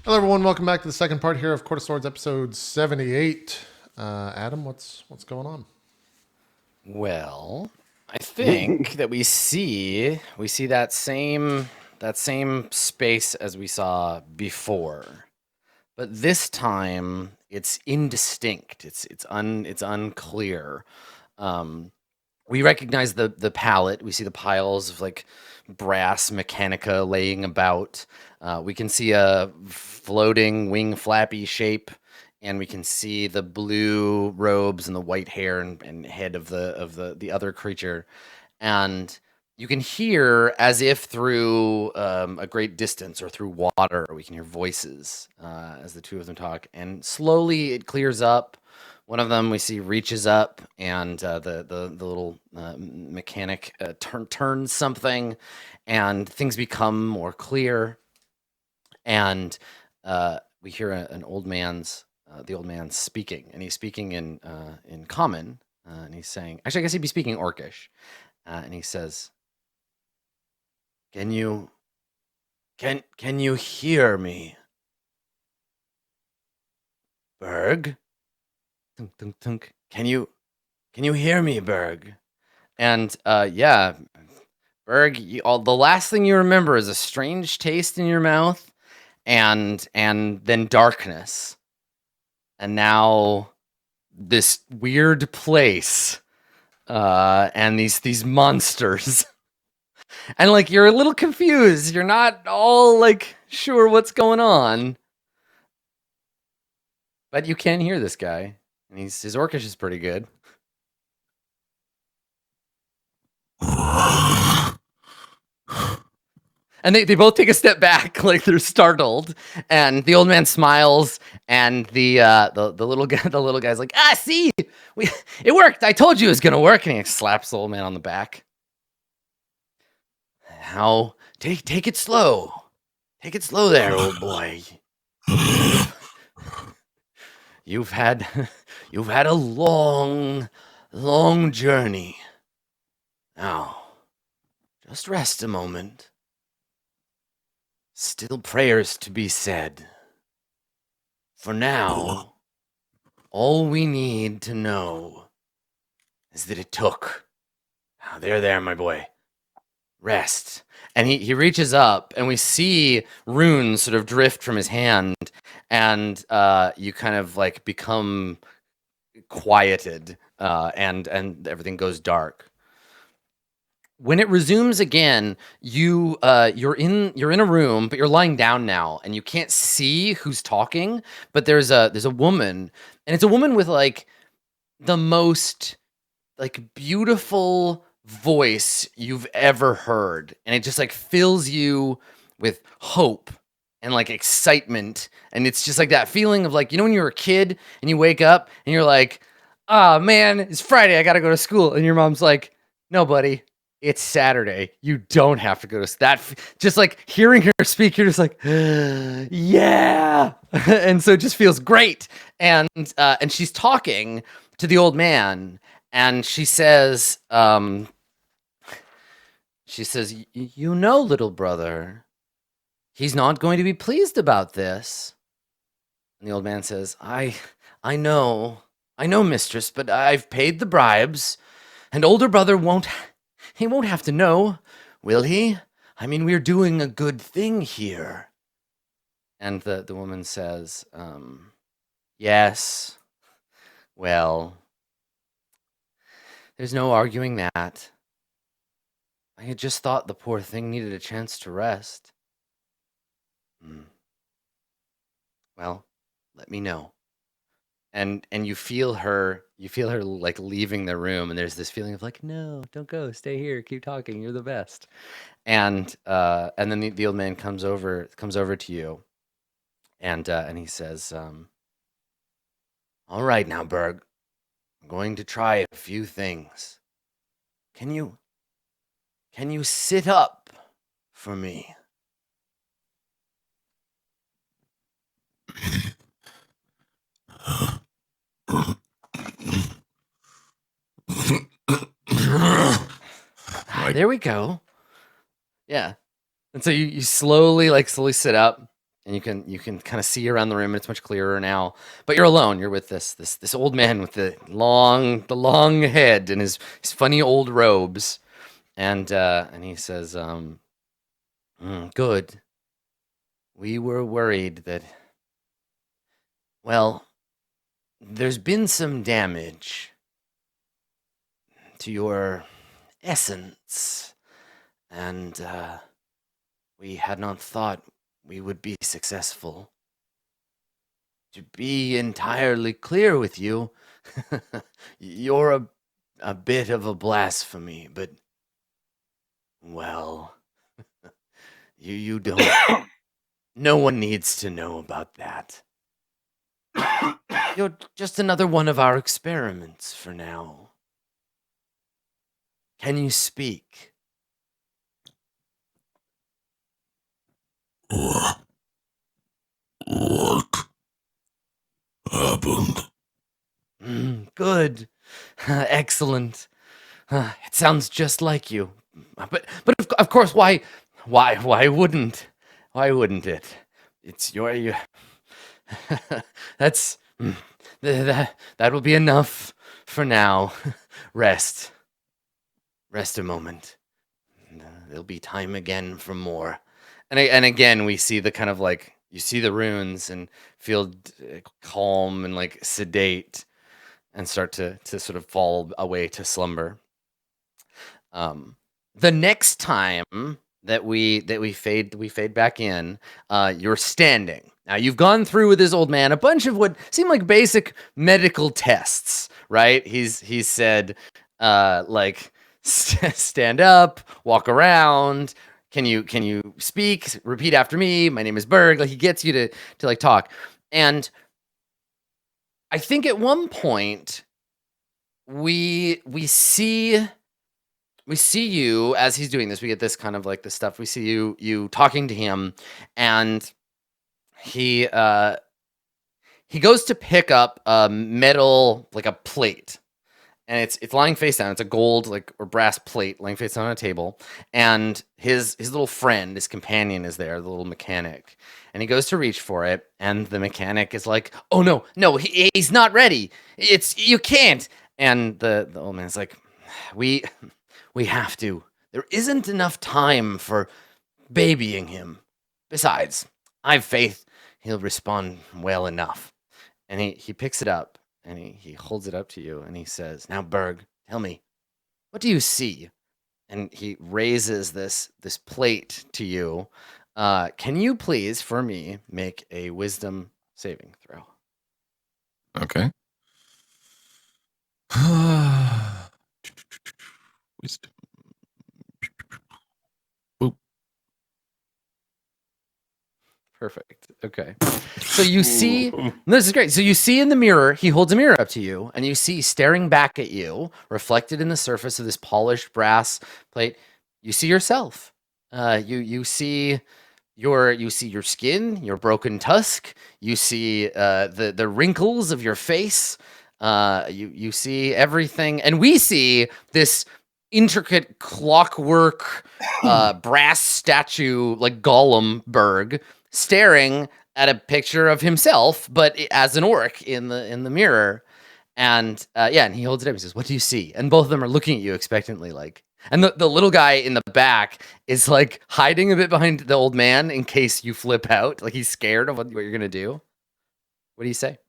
Hello, everyone. Welcome back to the second part here of Court of Swords, episode 78. Adam, what's going on? Well, I think that we see that same space as we saw before, but this time it's indistinct. It's unclear. Um, we recognize the palette. We see the piles of like brass mechanica laying about. We can see a floating wing flappy shape, and we can see the blue robes and the white hair and head of the other creature. And you can hear, as if through a great distance or through water, we can hear voices as the two of them talk. And slowly it clears up. One of them we see reaches up, and the little mechanic turns something, and things become more clear. And we hear an old man's the old man speaking, and he's speaking in common, and he's saying, actually, I guess he'd be speaking Orcish, and he says, "Can you hear me, Berg? Tunk, tunk, tunk. Can you hear me, Berg?" And yeah, Berg, the last thing you remember is a strange taste in your mouth, and then darkness, and now this weird place, and these monsters, and like you're a little confused. You're not all like sure what's going on, but you can hear this guy, and his Orcish is pretty good. And they both take a step back, like they're startled. And the old man smiles, and the little guy's like, see, it worked. I told you it was gonna work. And he slaps the old man on the back. How take it slow. Take it slow there, old boy. You've had a long journey. Now, just rest a moment. Still prayers to be said. For now, all we need to know is that it took. Oh, there, my boy. Rest. And he reaches up, and we see runes sort of drift from his hand, and you kind of like become quieted, and everything goes dark. When it resumes again, you're in a room, but you're lying down now, and you can't see who's talking. But there's a woman, and it's a woman with like the most like beautiful voice you've ever heard, and it just like fills you with hope and like excitement. And it's just like that feeling of like, when you were a kid and you wake up and you're like, oh man, it's Friday, I gotta go to school, and your mom's like, no buddy, it's Saturday. You don't have to go to that. Just like hearing her speak, you're just like, yeah. And so it just feels great. And she's talking to the old man, and she says, little brother, he's not going to be pleased about this. And the old man says, I know, mistress, but I've paid the bribes, and older brother won't have to know, will he? I mean, we're doing a good thing here. And the woman says, yes, well, there's no arguing that. I had just thought the poor thing needed a chance to rest. Well, let me know. And you feel her like leaving the room, and there's this feeling of like, no, don't go, stay here, keep talking, you're the best. And then the old man comes over to you, and he says, all right now, Berg, I'm going to try a few things. Can you sit up for me? There we go. Yeah. And so you slowly sit up, and you can kind of see around the room, and it's much clearer now. But you're alone. You're with this old man with the long head and his funny old robes, and he says, "Good. We were worried that, well, there's been some damage to your essence, and we had not thought we would be successful. To be entirely clear with you, you're a bit of a blasphemy, but, well, you don't. No one needs to know about that. You're just another one of our experiments for now. Can you speak?" What happened? Good. Excellent. It sounds just like you. But of course, why wouldn't? Why wouldn't it? It's you. That's that will be enough for now. Rest a moment. There'll be time again for more. And again, we see the kind of like, you see the runes and feel calm and like sedate, and start to sort of fall away to slumber. The next time that we fade back in, you're standing. Now, you've gone through with this old man a bunch of what seem like basic medical tests, right? He's said, like, stand up, walk around. Can you speak? Repeat after me. My name is Berg. Like, he gets you to like talk. And I think at one point we see you as he's doing this. We get this kind of like this stuff. We see you talking to him, and he goes to pick up a metal, like a plate, and it's lying face down. It's a gold, like, or brass plate lying face down on a table, and his little friend, his companion, is there, the little mechanic, and he goes to reach for it, and the mechanic is like, "Oh no, he's not ready. You can't." And the old man's like, "We have to. There isn't enough time for babying him. Besides, I've faith he'll respond well enough." And he picks it up, and he holds it up to you, and he says, "Now, Berg, tell me, what do you see?" And he raises this plate to you. Can you please, for me, make a wisdom saving throw? Okay. Wisdom. Boop. Perfect. Okay. So you see, this is great. So you see in the mirror, he holds a mirror up to you, and you see staring back at you, reflected in the surface of this polished brass plate, you see yourself. You see your skin, your broken tusk. You see the wrinkles of your face. You see everything, and we see this intricate clockwork brass statue, like Gollum Berg, staring at a picture of himself, but as an orc in the mirror. And and he holds it up. He says, "What do you see?" And both of them are looking at you expectantly, like. And the little guy in the back is like hiding a bit behind the old man in case you flip out. Like, he's scared of what you're gonna do. What do you say?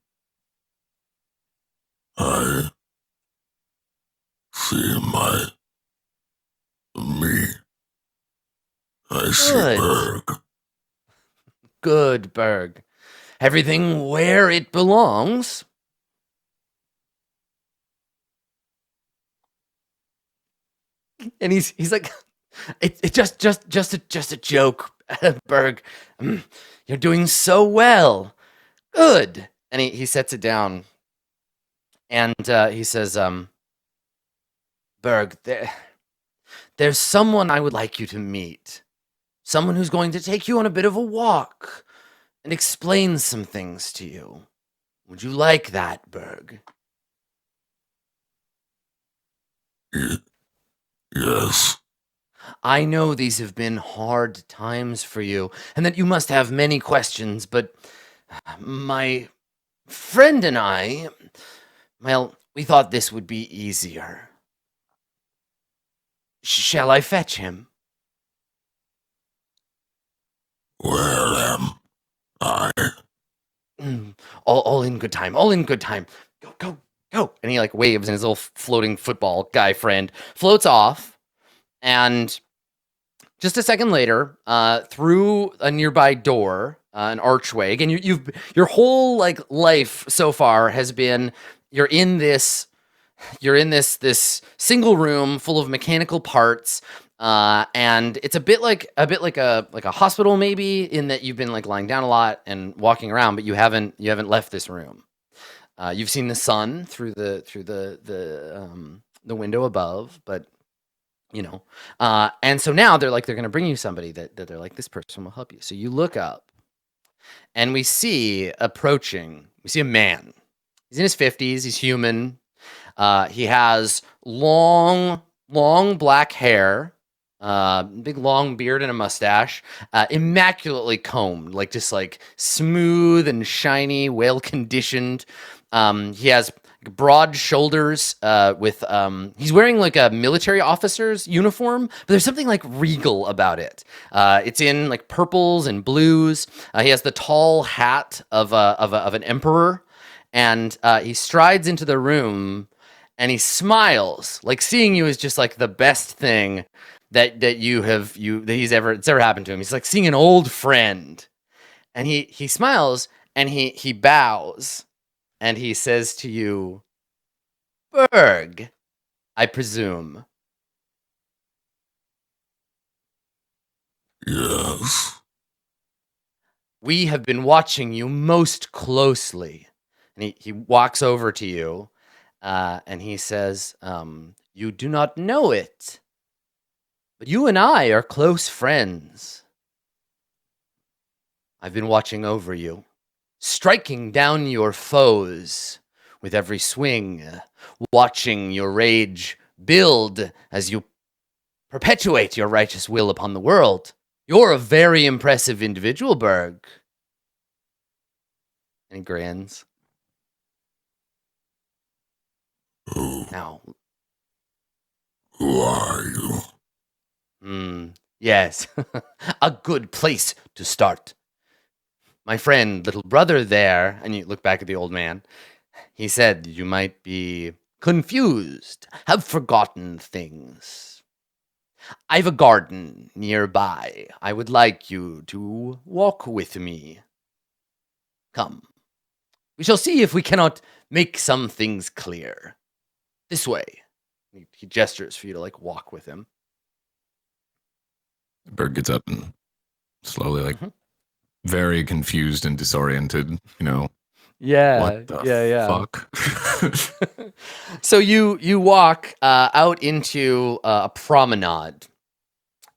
I see me. I see Good. Berg. Good, Berg. Everything where it belongs. And he's like, it's just a joke, Berg. You're doing so well. Good. And he sets it down, and he says, "Berg, there's someone I would like you to meet. Someone who's going to take you on a bit of a walk and explain some things to you. Would you like that, Berg?" Yes. I know these have been hard times for you, and that you must have many questions, but my friend and I, well, we thought this would be easier. Shall I fetch him? Where am I? All in good time. All in good time. Go, go, go. And he like waves, and his little floating football guy friend floats off. And just a second later, through a nearby door, an archway. Again, your whole like life so far has been you're in this single room full of mechanical parts. And it's a bit like a hospital, maybe, in that you've been like lying down a lot and walking around, but you haven't left this room. You've seen the sun through the window above, but and so now they're going to bring you somebody that they're like, this person will help you. So you look up, and we see a man. He's in his 50s. He's human. He has long black hair, big long beard and a mustache, immaculately combed, like just like smooth and shiny, well conditioned. He has broad shoulders, with he's wearing like a military officer's uniform, but there's something like regal about it. It's in like purples and blues. He has the tall hat of an emperor, and he strides into the room, and he smiles. Like, seeing you is just like the best thing that it's ever happened to him. He's like seeing an old friend, and he smiles, and he bows, and he says to you, "Berg, I presume." Yes. "We have been watching you most closely." And he walks over to you, and he says, "You do not know it, but you and I are close friends. I've been watching over you, striking down your foes with every swing, watching your rage build as you perpetuate your righteous will upon the world. You're a very impressive individual, Berg." And he grins. Now, Who are you? Yes, a good place to start. My friend, little brother there, and you look back at the old man, he said you might be confused, have forgotten things. I've a garden nearby. I would like you to walk with me. Come. We shall see if we cannot make some things clear. This way. He gestures for you to like walk with him. Bird gets up and slowly, like, very confused and disoriented, Yeah, what the fuck? So you walk out into a promenade,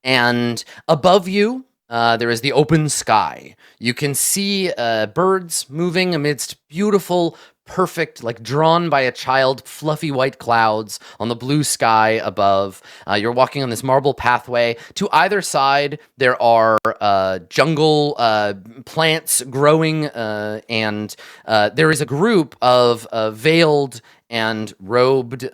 and above you there is the open sky. You can see birds moving amidst beautiful, perfect, like drawn by a child, fluffy white clouds on the blue sky above. You're walking on this marble pathway. To either side, there are jungle plants growing, and there is a group of veiled and robed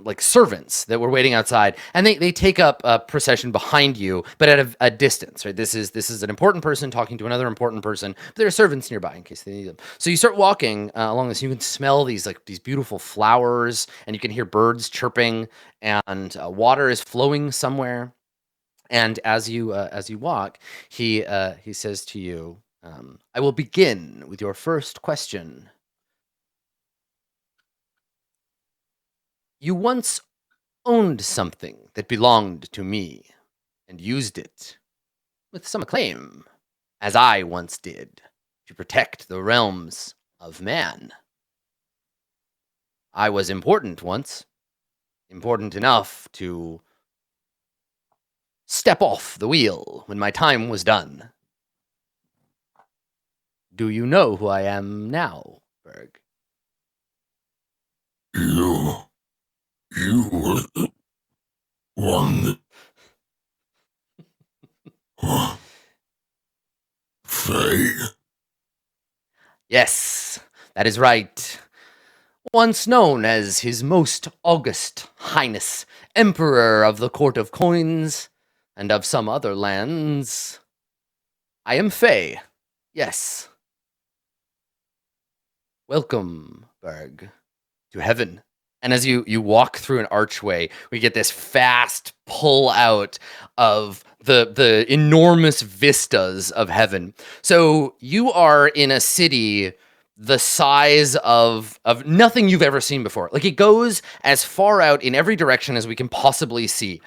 like servants that were waiting outside, and they take up a procession behind you, but at a distance, right? This is an important person talking to another important person, but there are servants nearby in case they need them. So you start walking along this. You can smell these beautiful flowers, and you can hear birds chirping, and water is flowing somewhere. And as you walk, he says to you, "I will begin with your first question. You once owned something that belonged to me, and used it with some acclaim, as I once did, to protect the realms of man. I was important once, important enough to step off the wheel when my time was done. Do you know who I am now, Berg?" You One. Faye. Yes, that is right. Once known as His Most August Highness, Emperor of the Court of Coins, and of some other lands, I am Faye. Yes. Welcome, Berg, to heaven. And as you walk through an archway, we get this fast pull out of the enormous vistas of heaven. So you are in a city the size of nothing you've ever seen before. Like, it goes as far out in every direction as we can possibly see.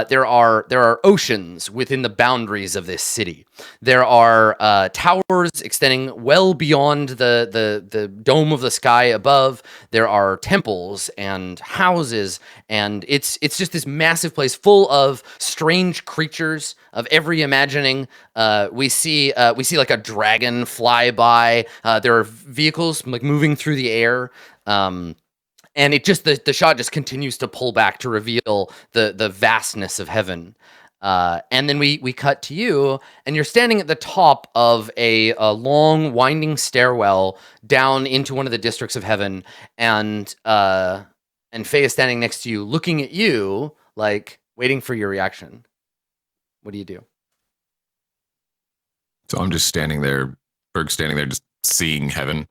There are oceans within the boundaries of this city. There are towers extending well beyond the dome of the sky above. There are temples and houses, and it's just this massive place full of strange creatures of every imagining. We see like a dragon fly by. There are vehicles like moving through the air. And it just the shot just continues to pull back to reveal the vastness of heaven. And then we cut to you, and you're standing at the top of a long, winding stairwell down into one of the districts of heaven, and Faye is standing next to you, looking at you, like waiting for your reaction. What do you do? So I'm just standing there, Berg's standing there, just seeing heaven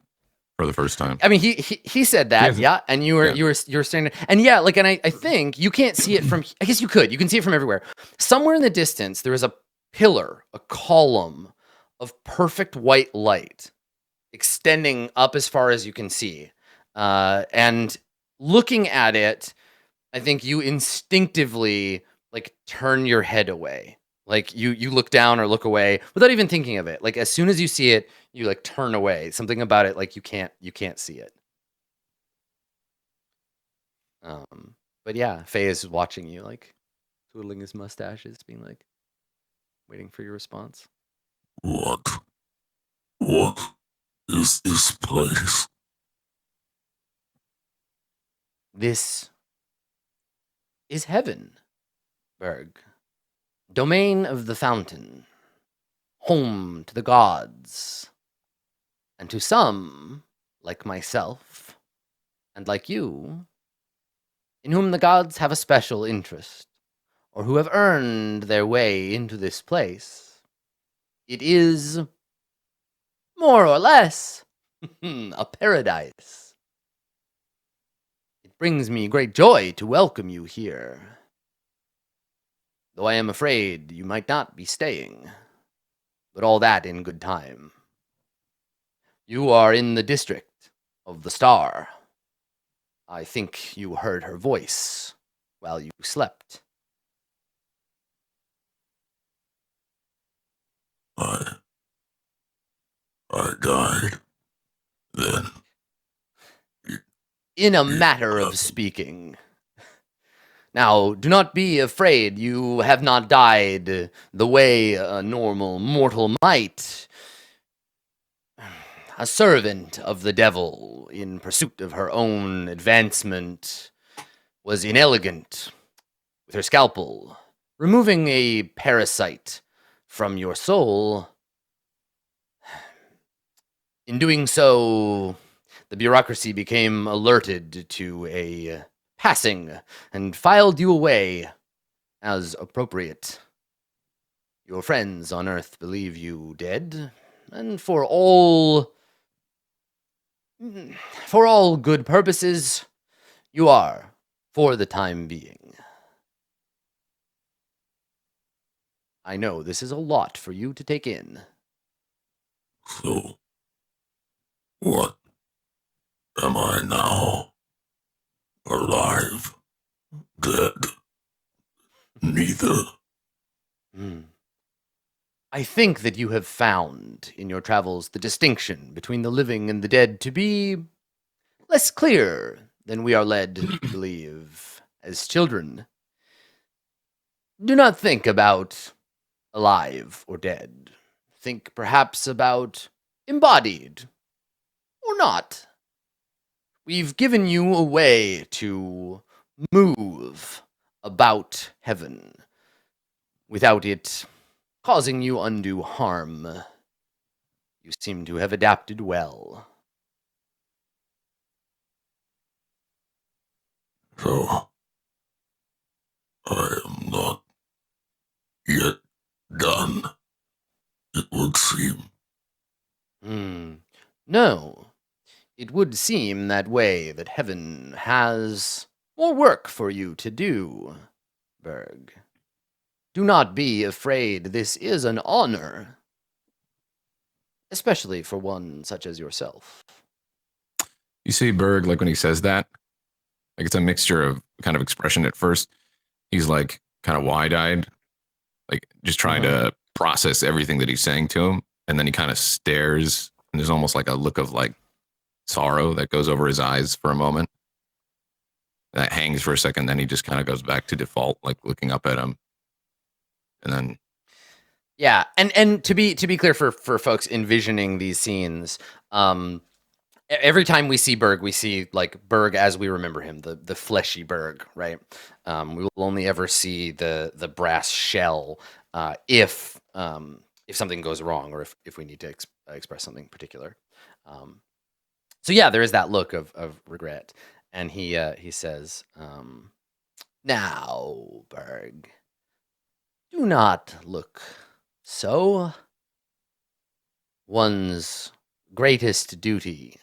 for the first time. I mean, he said that, yeah, and you were standing, and yeah, like, and I think you can't see it from. I guess you could. You can see it from everywhere. Somewhere in the distance, there is a pillar, a column of perfect white light, extending up as far as you can see. And looking at it, I think you instinctively like turn your head away. Like you look down or look away without even thinking of it. Like, as soon as you see it, you like turn away. Something about it, like you can't see it. But yeah, Faye is watching you, like twiddling his mustaches, being like, waiting for your response. What is this place? This is heaven, Berg. Domain of the fountain. Home to the gods. And to some, like myself, and like you, in whom the gods have a special interest, or who have earned their way into this place, it is, more or less, a paradise. It brings me great joy to welcome you here, though I am afraid you might not be staying, but all that in good time. You are in the district of the star. I think you heard her voice while you slept. I died. Then. In a matter of speaking. Now, do not be afraid. You have not died the way a normal mortal might. A servant of the devil, in pursuit of her own advancement, was inelegant with her scalpel, removing a parasite from your soul. In doing so, the bureaucracy became alerted to a passing and filed you away as appropriate. Your friends on Earth believe you dead, and for all good purposes, you are, for the time being. I know this is a lot for you to take in. So, what am I now? Alive? Dead? Neither? I think that you have found in your travels the distinction between the living and the dead to be less clear than we are led to believe as children. Do not think about alive or dead. Think perhaps about embodied or not. We've given you a way to move about heaven without it causing you undue harm. You seem to have adapted well. So, I am not yet done, it would seem. No, it would seem that way, that heaven has more work for you to do, Berg. Do not be afraid, this is an honor, especially for one such as yourself. You see Berg, like when he says that, like it's a mixture of kind of expression at first. He's like kind of wide-eyed, like just trying to process everything that he's saying to him. And then he kind of stares, and there's almost like a look of like sorrow that goes over his eyes for a moment. That hangs for a second, then he just kind of goes back to default, like looking up at him. And then yeah, and to be clear for folks envisioning these scenes, every time we see Berg, we see like Berg as we remember him, the fleshy Berg, right? We will only ever see the brass shell if something goes wrong, or if we need to express something particular. So yeah, there is that look of regret, and he says, "Now, Berg, do not look so. One's greatest duty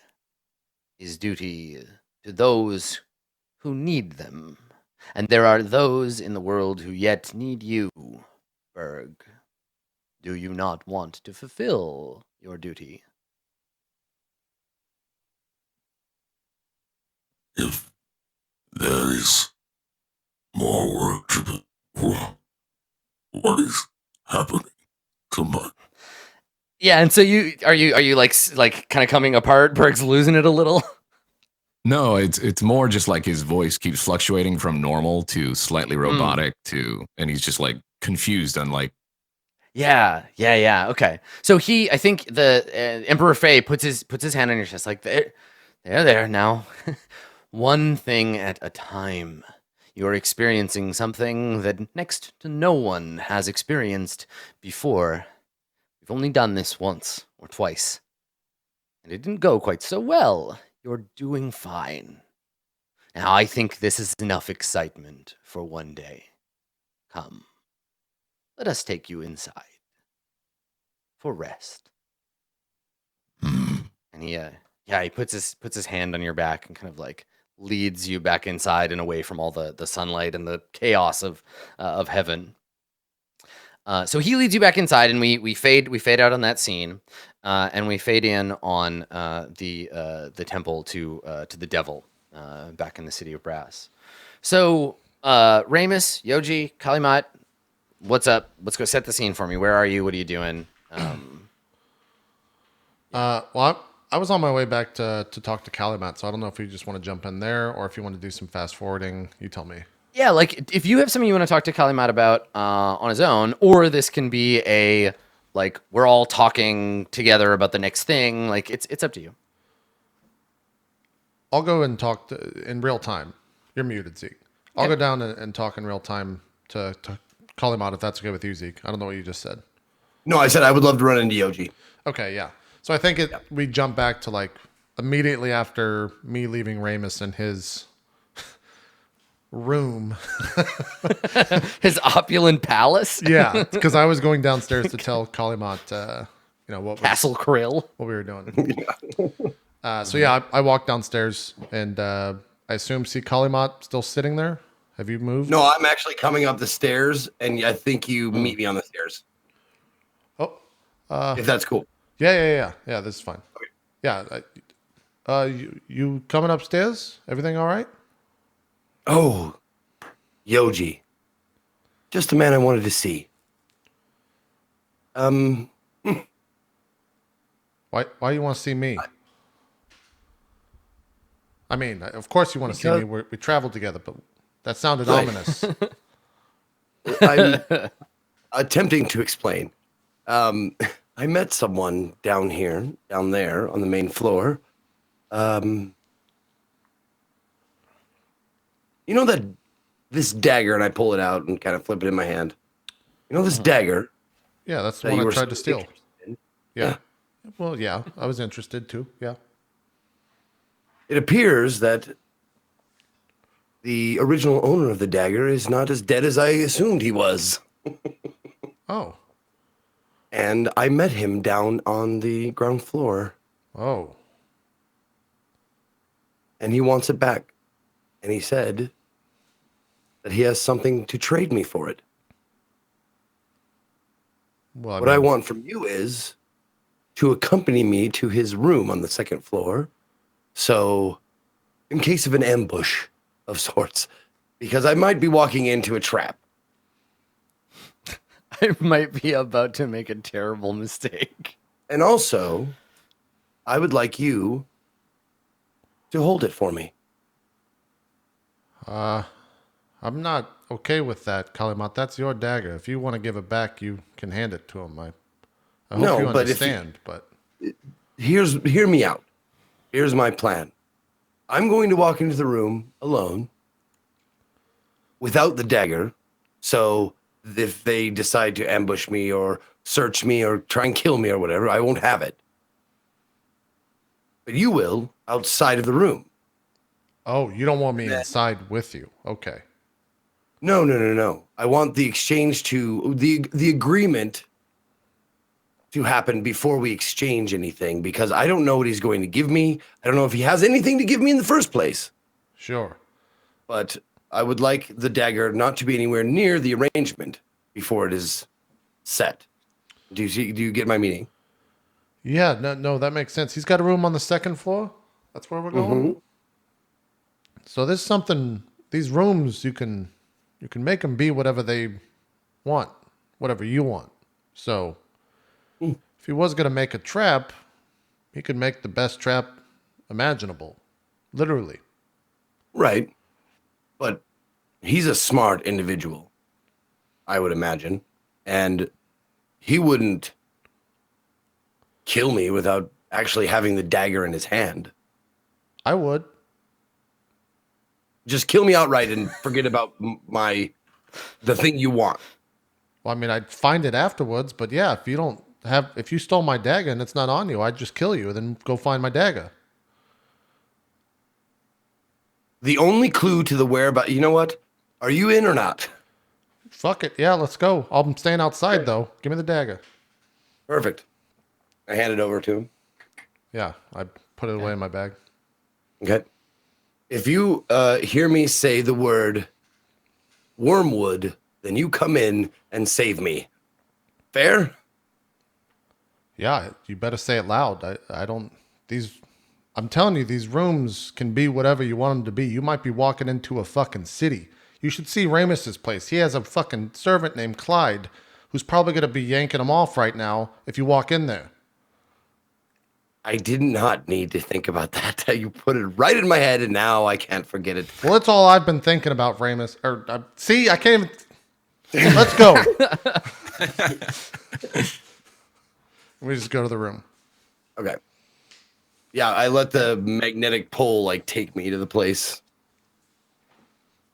is duty to those who need them, and there are those in the world who yet need you, Berg. Do you not want to fulfill your duty?" If there is more work to do, what is happening to my... Yeah, and so are you like kind of coming apart? Berg's losing it a little. no, it's more just like his voice keeps fluctuating from normal to slightly robotic to, and he's just like confused on like. Yeah. Okay. So I think the Emperor Fei puts his hand on your chest, like there now. One thing at a time. You're experiencing something that next to no one has experienced before. We've only done this once or twice, and it didn't go quite so well. You're doing fine. Now I think this is enough excitement for one day. Come, let us take you inside for rest. And he puts his hand on your back and kind of like leads you back inside and away from all the sunlight and the chaos of heaven. So he leads you back inside, and we fade out on that scene, and we fade in on the temple to the devil back in the city of brass. So Ramus, Yoji, Kalimat, what's up? Let's go set the scene for me. Where are you? What are you doing? Well, I was on my way back to talk to Kalimat, so I don't know if you just want to jump in there or if you want to do some fast forwarding. You tell me. Yeah, like if you have something you want to talk to Kalimat about on his own, or this can be a like we're all talking together about the next thing. Like it's up to you. I'll go and talk in real time. You're muted, Zeke. I'll go down and talk in real time to Kalimat if that's okay with you, Zeke. I don't know what you just said. No, I said I would love to run into Yoji. Okay, yeah. So I think we jump back to like immediately after me leaving Ramus in his room. His opulent palace. Yeah, because I was going downstairs to tell Kalimat, what Castle Krill. what we were doing. So yeah, I walked downstairs and I assume see Kalimat still sitting there. Have you moved? No, I'm actually coming up the stairs, and I think you meet me on the stairs. Oh, If that's cool. yeah. This is fine. Okay. Yeah, you coming upstairs? Everything all right? Oh, Yoji. Just the man I wanted to see. Why you want to see me? I mean, of course you want to see me. We traveled together, but that sounded ominous. I'm attempting to explain. I met someone down there on the main floor. You know that this dagger, and I pull it out and kind of flip it in my hand. You know this dagger Yeah, that's the that one you I were tried to so steal. interested in? Yeah. Well, yeah, I was interested too. Yeah. It appears that the original owner of the dagger is not as dead as I assumed he was. Oh. And I met him down on the ground floor, Oh. and he wants it back. And he said that he has something to trade me for it. Well, What I want from you is to accompany me to his room on the second floor. So, in case of an ambush of sorts, because I might be walking into a trap. I might be about to make a terrible mistake. And also, I would like you to hold it for me. I'm not okay with that, Kalimat. That's your dagger. If you want to give it back, you can hand it to him. I hope No, you but if you- understand, but Hear me out. Here's my plan. I'm going to walk into the room alone without the dagger. So if they decide to ambush me or search me or try and kill me or whatever, I won't have it. But you will outside of the room. oh, you don't want me inside with you. Okay. No. I want the exchange to the agreement to happen before we exchange anything, because I don't know what he's going to give me. I don't know if he has anything to give me in the first place. Sure. But I would like the dagger not to be anywhere near the arrangement before it is set. Do you get my meaning? Yeah, no, that makes sense. He's got a room on the second floor. That's where we're going. So there's something. These rooms, you can make them be whatever they want, whatever you want. So if he was gonna make a trap, he could make the best trap imaginable, literally. Right. But he's a smart individual, I would imagine. And he wouldn't kill me without actually having the dagger in his hand. I would. Just kill me outright and forget about the thing you want. Well, I mean, I'd find it afterwards, but yeah, if you stole my dagger and it's not on you, I'd just kill you and then go find my dagger. The only clue to the whereabouts, you know what? Are you in or not? Fuck it. Yeah, let's go. I'm staying outside though. Give me the dagger. Perfect. I hand it over to him. Yeah, I put it away in my bag. Okay. If you hear me say the word wormwood, then you come in and save me. Fair? Yeah, you better say it loud. I'm telling you, these rooms can be whatever you want them to be. You might be walking into a fucking city. You should see Ramus's place. He has a fucking servant named Clyde who's probably going to be yanking him off right now if you walk in there. I did not need to think about that. You put it right in my head, and now I can't forget it. Well, that's all I've been thinking about, Ramus. See, I can't even... Let's go. We just go to the room. Okay. Yeah, I let the magnetic pole take me to the place.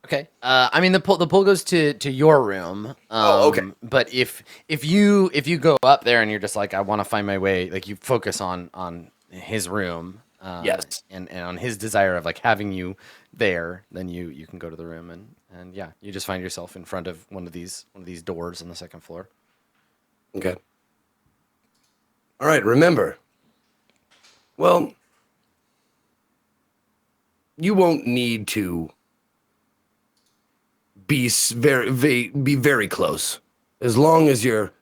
Okay. I mean, the poll goes to your room. Okay. But if you go up there and you're just like, I want to find my way, like you focus on his room. Yes. And on his desire of having you there, then you can go to the room and yeah, you just find yourself in front of one of these doors on the second floor. Okay. All right. Remember. Well, you won't need to be very close. As long as you're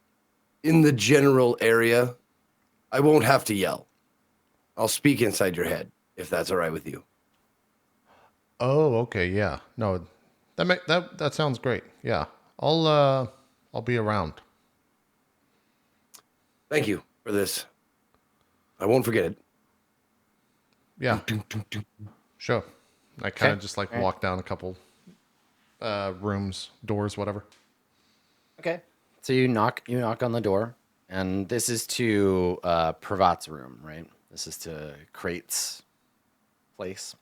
in the general area, I won't have to yell. I'll speak inside your head, if that's all right with you. Oh, okay, yeah. No, that sounds great. Yeah, I'll be around. Thank you for this. I won't forget it. Yeah, sure. I kind of Okay. just walk down a couple rooms, doors, whatever. Okay. So you knock on the door, and this is to Pravat's room, right? This is to Crate's place.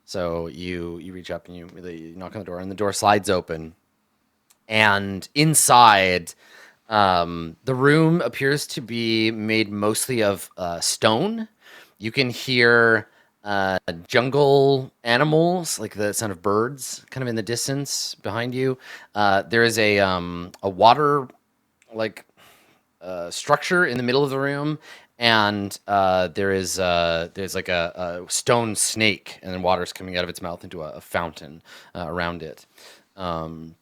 So you reach up and you knock on the door, and the door slides open, and inside, the room appears to be made mostly of stone. You can hear jungle animals, like the sound of birds, kind of in the distance behind you. There is a water like structure in the middle of the room, and there's like a stone snake, and then water's coming out of its mouth into a fountain around it. And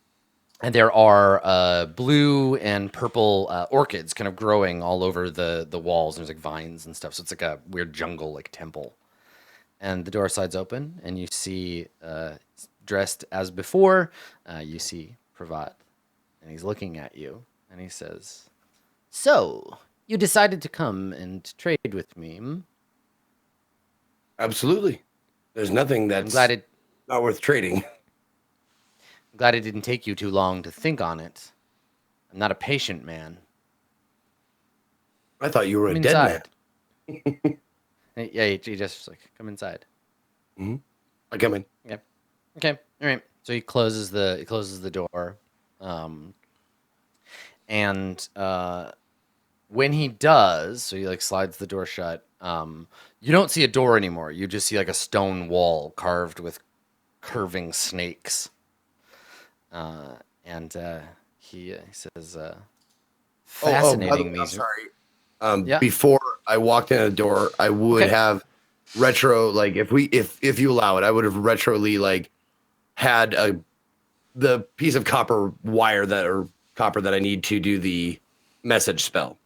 there are blue and purple orchids kind of growing all over the walls. There's like vines and stuff, so it's like a weird jungle like temple. And the door slides open, and you see, dressed as before, you see Pravat, and he's looking at you, and he says, "So, you decided to come and trade with me? Hmm? Absolutely. There's nothing I'm that's glad not worth trading. it didn't take you too long to think on it. I'm not a patient man. I thought you were Come a dead man. inside." Yeah, he just like, "Come inside." I come in. Yeah. Okay. All right. So he closes the door, and when he does, so he like slides the door shut. You don't see a door anymore. You just see like a stone wall carved with curving snakes. And he says, "Fascinating." By the way, I'm These. sorry. Yeah. Before I walked in the door, I would Okay. have retro, like if you allow it, I would have retroly like had the piece of copper that I need to do the message spell.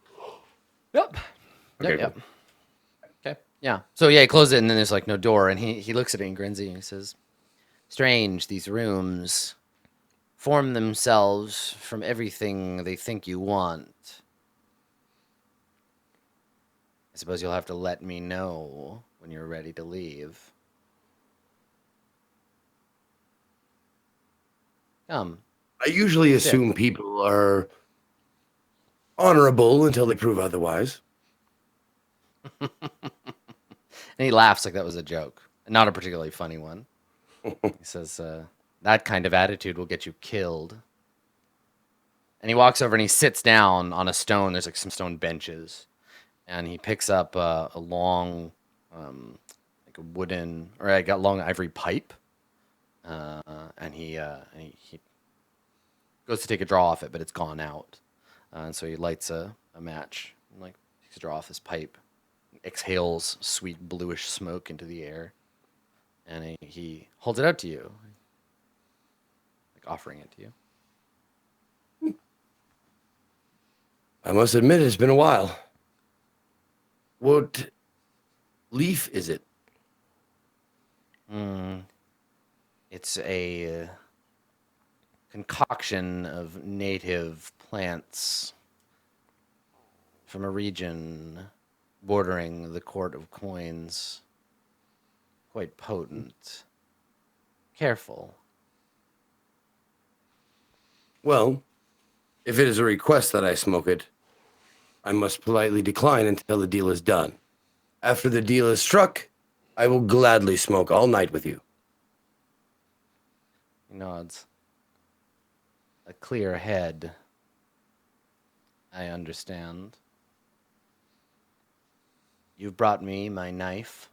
Yep. Okay, Yep. Okay. Yeah. So yeah, he closes it, and then there's like no door, and he looks at it and grins at you, and he says, "Strange, these rooms form themselves from everything they think you want. I suppose you'll have to let me know when you're ready to leave. Come." I usually assume people are honorable until they prove otherwise. And he laughs like that was a joke, not a particularly funny one. He says, "That kind of attitude will get you killed." And he walks over and he sits down on a stone. There's like some stone benches, and he picks up a long, like a wooden, or I got long ivory pipe, and he goes to take a draw off it, but it's gone out, and so he lights a match, and like takes a draw off his pipe, exhales sweet bluish smoke into the air, and he holds it out to you, like offering it to you. I must admit, it's been a while. What leaf is it? It's a concoction of native plants from a region bordering the Court of Coins. Quite potent. Careful. Well, if it is a request that I smoke it, I must politely decline until the deal is done. After the deal is struck, I will gladly smoke all night with you. He nods. A clear head. I understand. You've brought me my knife.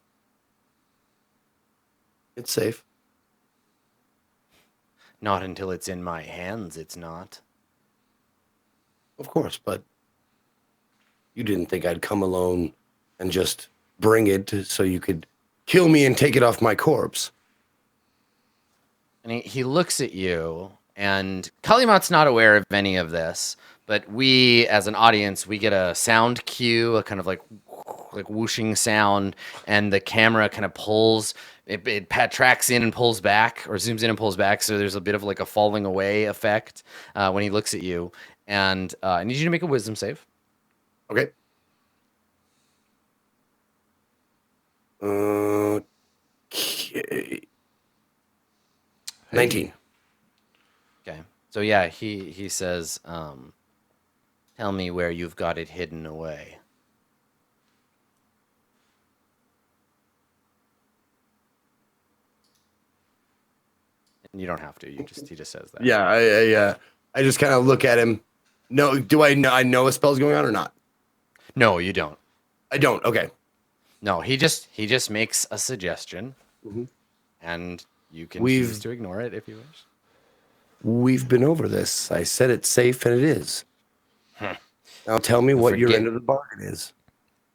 It's safe. Not until it's in my hands, it's not. Of course, but you didn't think I'd come alone and just bring it so you could kill me and take it off my corpse. And he looks at you, and Kalimat's not aware of any of this, but we, as an audience, we get a sound cue, a kind of like whooshing sound, and the camera kind of pulls, it tracks in and pulls back, or zooms in and pulls back, so there's a bit of like a falling away effect when he looks at you. And I need you to make a wisdom save. Okay. Okay. 19. Okay. So yeah, he says, tell me where you've got it hidden away. You don't have to. He just says that. Yeah, I just kind of look at him. No, do I know? I know a spell's going on or not? No, you don't. I don't. Okay. No, he just makes a suggestion, Mhm. and you can choose to ignore it if you wish. We've been over this. I said it's safe, and it is. Now tell me what your end of the bargain is.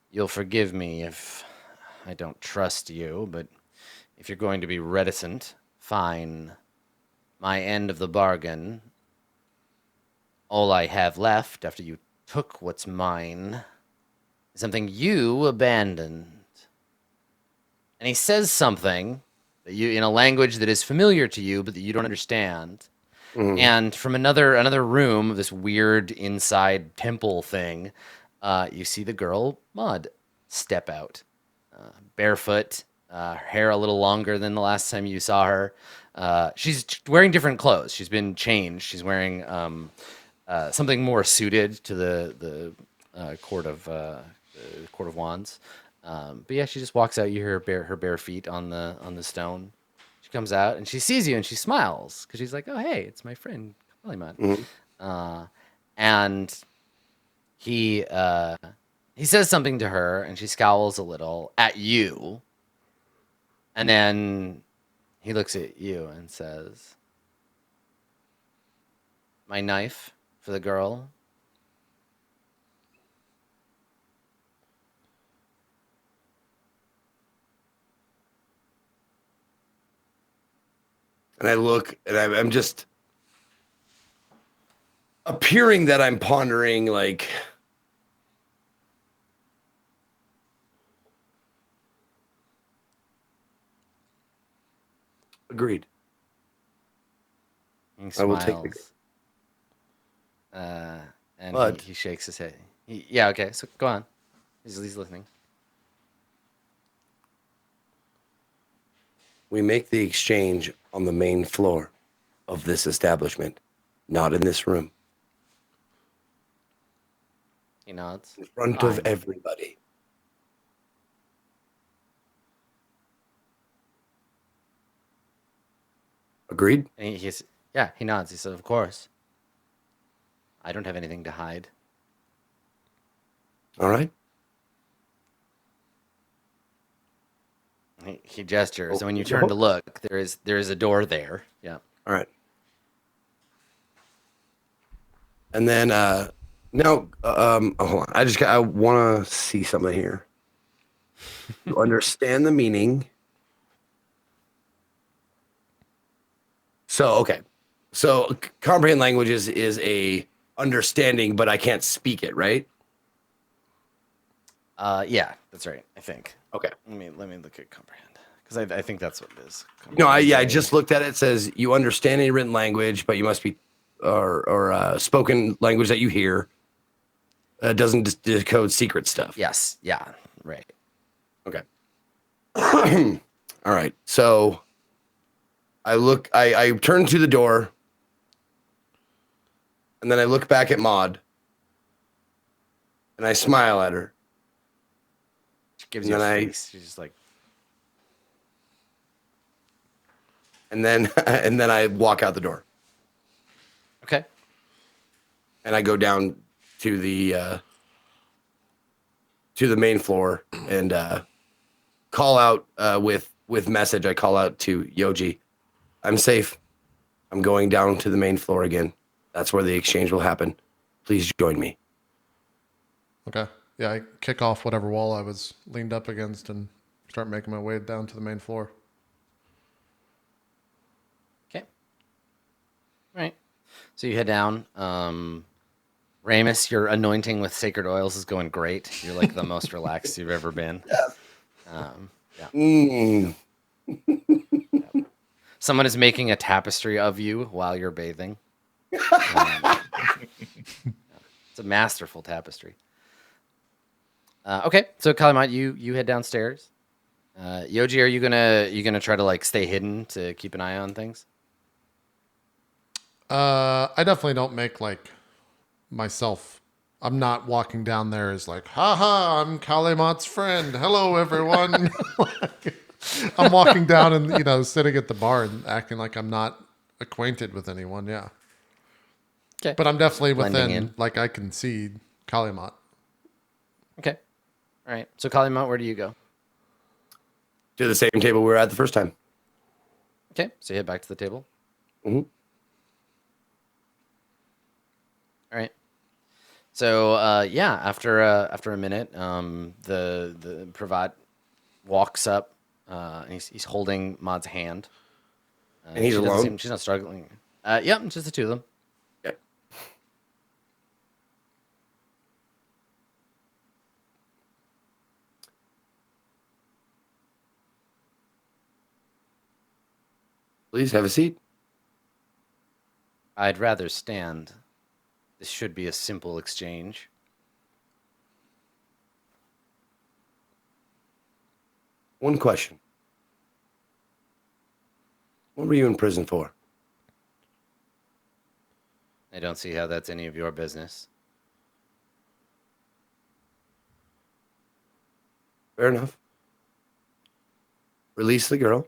You'll forgive me if I don't trust you, but if you're going to be reticent, fine. My end of the bargain, all I have left after you took what's mine, is something you abandoned. And he says something that you in a language that is familiar to you, but that you don't understand. And from another room of this weird inside temple thing, you see the girl Maud step out, barefoot, hair a little longer than the last time you saw her. She's wearing different clothes. She's been changed. She's wearing something more suited to the court of wands. But yeah, she just walks out. You hear her bare feet on the stone. She comes out and she sees you and she smiles because she's like, "Oh, hey, it's my friend Kalimad." And he says something to her and she scowls a little at you, and then he looks at you and says, "My knife for the girl." And I look, and I'm just appearing that I'm pondering, like, agreed. He I will take smiles. And But- he shakes his head. Yeah, okay, so go on. He's listening. We make the exchange on the main floor of this establishment, not in this room, He nods. in front of Fine. everybody. Agreed? And he nods. He says, "Of course. I don't have anything to hide." All right. He gestures, and when you Open the turn to hook. look, there is a door there. Yeah. All right. And then now hold on. I want to see something here. To understand the meaning. So, okay. So comprehend languages is a understanding, but I can't speak it, right? Yeah, that's right. I think. Okay. Let me look at comprehend because I think that's what it is. No, I Comprehend. just looked at it. It says you understand any written language, but you must be or spoken language that you hear. Doesn't decode secret stuff. Yes. Yeah. Right. Okay. All right. So I turn to the door, and then I look back at Maud, and I smile at her. She gives And you a then face. She's just like, and then I walk out the door, okay. and I go down to the main floor and call out with message. I call out to Yoji. I'm safe. I'm going down to the main floor again. That's where the exchange will happen. Please join me. Okay. Yeah, I kick off whatever wall I was leaned up against and start making my way down to the main floor. Okay. All right. So you head down. Ramus, your anointing with sacred oils is going great. You're like the most relaxed you've ever been. Yeah. Mm. Someone is making a tapestry of you while you're bathing. It's a masterful tapestry. Okay, so Kalimot, you head downstairs. Yoji, are you gonna try to like stay hidden to keep an eye on things? I definitely don't make like myself. I'm not walking down there as like, haha, I'm Kalimot's friend. Hello, everyone. I'm walking down and, sitting at the bar and acting like I'm not acquainted with anyone. Yeah, Okay. but I'm definitely Blending within. in. Like I can see Kalimat. Okay. All right. So Kalimont, where do you go? To the same table we were at the first time. Okay. So you head back to the table. Mhm. All right. So yeah, after a minute, the Pravat walks up, and he's holding Maud's hand. And he's she doesn't alone? she's not struggling. Yep, just the two of them. Okay. Please have a seat. I'd rather stand. This should be a simple exchange. One question. What were you in prison for? I don't see how that's any of your business. Fair enough. Release the girl.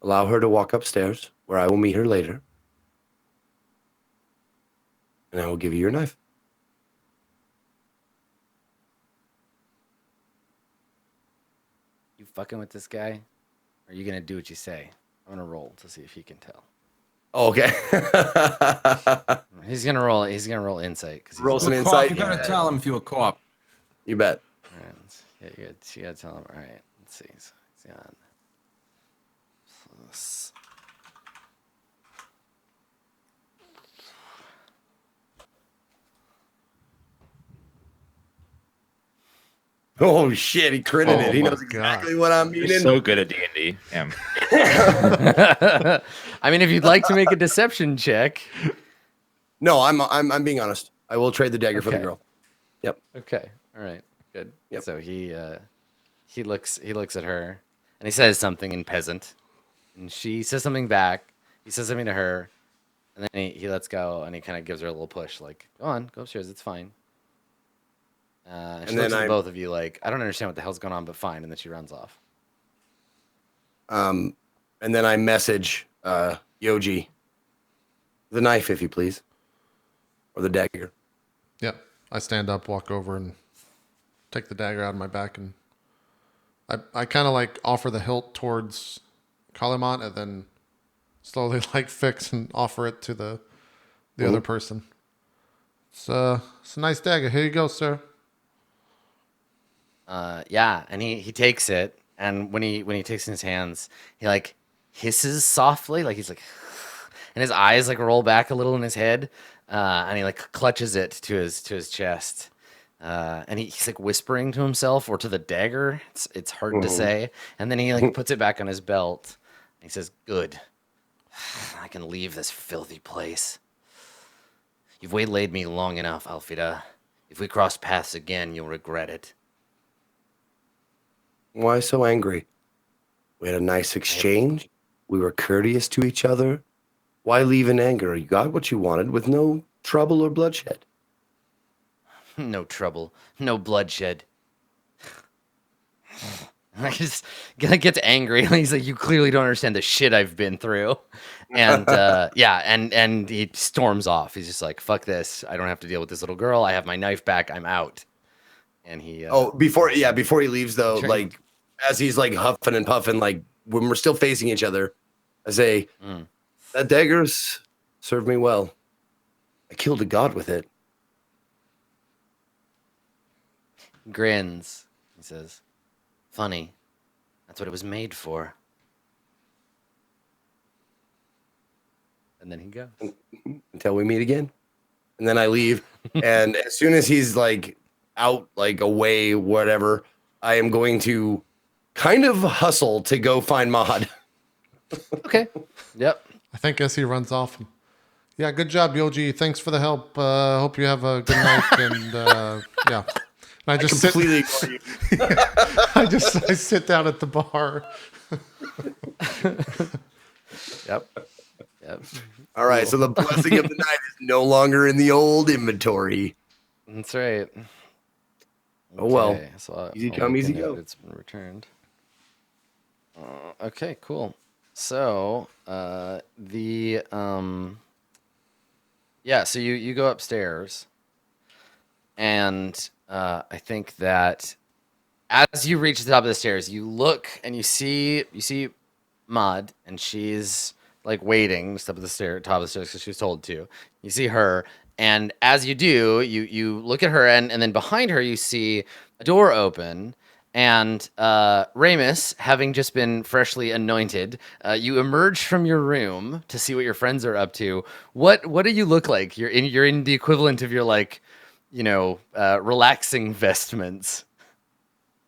Allow her to walk upstairs, where I will meet her later. And I will give you your knife. You fucking with this guy? Or are you gonna do what you say? I'm gonna roll to see if he can tell. Oh, okay. He's gonna roll insight because Roll some Co-op, insight. you gotta tell him if you a co-op. You bet. All right, you gotta tell him. All right, let's see. So he's got plus. Oh shit, he critted it. He my knows God. exactly what I'm You're meaning. so good at D&D. Damn. I mean, if you'd like to make a deception check. No, I'm being honest. I will trade the dagger for the Okay. girl. Yep. Okay. All right. Good. Yep. So he looks at her and he says something in peasant, and she says something back. He says something to her, and then he lets go and he kind of gives her a little push, like, "Go on, go upstairs. It's fine." She then looks at I- both of you like, "I don't understand what the hell's going on, but fine." And then she runs off. And then I message Yoji, the knife, if you please, or the dagger. Yeah, I stand up, walk over, and take the dagger out of my back, and I kind of like offer the hilt towards Kalimat, and then slowly like fix and offer it to the other person. It's a nice dagger. Here you go, sir. Yeah, and he takes it, and when he takes it in his hands, he like hisses softly, like he's like, and his eyes like roll back a little in his head, and he like clutches it to his chest, and he's like whispering to himself or to the dagger. It's hard to say, and then he like puts it back on his belt. And he says, "Good, I can leave this filthy place. You've waylaid me long enough, Alfida. If we cross paths again, you'll regret it." Why so angry? We had a nice exchange. We were courteous to each other. Why leave in anger? You got what you wanted with no trouble or bloodshed. No trouble, no bloodshed. I just gets angry. He's like, "You clearly don't understand the shit I've been through," and yeah, and he storms off. He's just like, "Fuck this! I don't have to deal with this little girl. I have my knife back. I'm out." And he Before he leaves though, Sure. like as he's like huffing and puffing, like when we're still facing each other, I say, that dagger's served me well. I killed a god with it. grins. He says, "Funny. That's what it was made for." And then he goes. Until we meet again. And then I leave. And as soon as he's like out, like away, whatever, I am going to kind of hustle to go find Maud. Okay. Yep. I think as he runs off. Yeah, good job, Yoji. Thanks for the help. Hope you have a good night. And yeah, and I just Completely ignore you. I sit down at the bar. Yep. Yep. All right, so the blessing of the night is no longer in the old inventory. That's right. Oh, well. Okay, so Easy I'll come, make a easy note go. It's been returned. Okay, cool. So, yeah, so you go upstairs, and I think that as you reach the top of the stairs, you look and you see Maud, and she's like waiting just up at the top of the stairs because she was told to. You see her, and as you do, you look at her, and then behind her you see a door open, and Ramus, having just been freshly anointed, you emerge from your room to see what your friends are up to. What do you look like? You're in the equivalent of your like, relaxing vestments.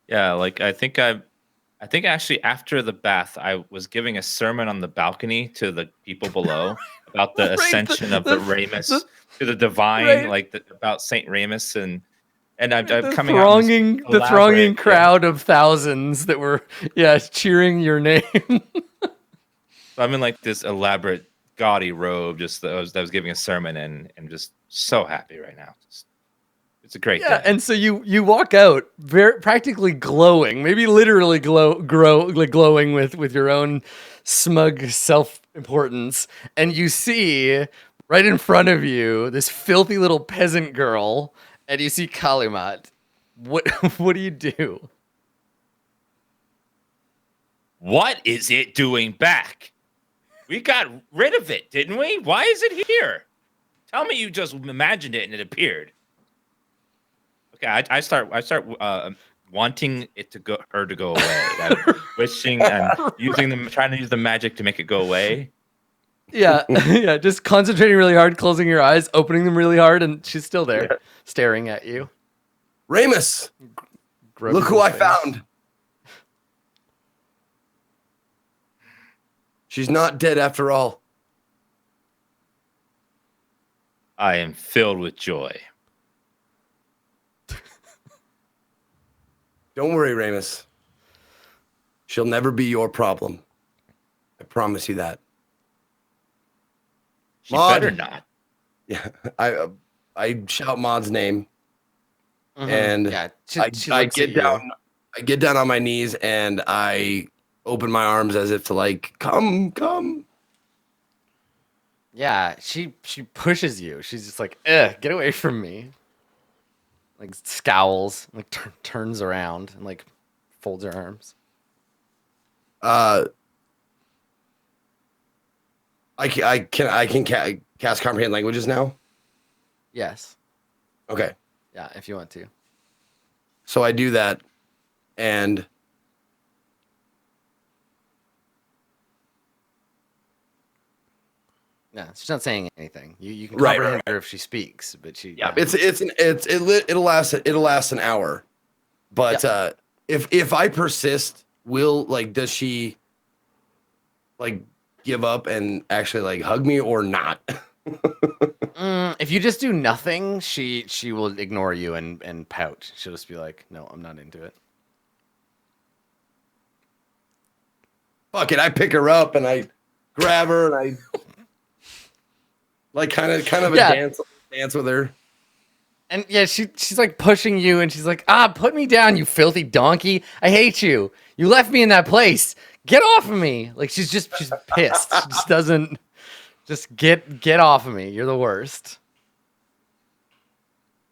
Yeah, like I think actually after the bath, I was giving a sermon on the balcony to the people below about the Right, ascension of the Ramus to the divine, right. like about Saint Ramus, and I'm The coming out in this thronging elaborate- crowd of thousands that were cheering your name. I'm in like this elaborate gaudy robe, just that I was giving a sermon, and I'm just so happy right now. It's a great day. And so you walk out very practically glowing, maybe literally glowing with your own smug self-importance, and you see right in front of you this filthy little peasant girl, and you see Kalimat. What what do you do? What is it doing back? We got rid of it, didn't we? Why is it here? Tell me you just imagined it and it appeared. Okay, I start wanting it to go, her to go away. I'm wishing and trying to use the magic to make it go away. Yeah, yeah, just concentrating really hard, closing your eyes, opening them really hard, and she's still there, staring at you. Ramus, look who I found. She's not dead after all. I am filled with joy. Don't worry, Ramus. She'll never be your problem. I promise you that. She Maud. better not. Yeah, I shout Maud's name, Mhm. and Yeah, she I looks get at you. down. I get down on my knees and I open my arms as if to like, come. Yeah, she pushes you. She's just like, get away from me. Like scowls, like turns around and like folds her arms. I can cast comprehend languages now. Yes. Okay, Yeah, if you want to. so I do that, and Yeah, she's not saying anything. You can Right, comprehend her if she speaks, but she yeah, it'll last an hour, but if I persist, does she like give up and actually like hug me or not? If you just do nothing, she will ignore you and pout. She'll just be like, "No, I'm not into it." Fuck it, I pick her up and I grab her and I like kind of a Yeah. dance with her. And yeah, she's like pushing you, and she's like, put me down, you filthy donkey. I hate you. You left me in that place. Get off of me. Like she's pissed. She just doesn't just get off of me. You're the worst.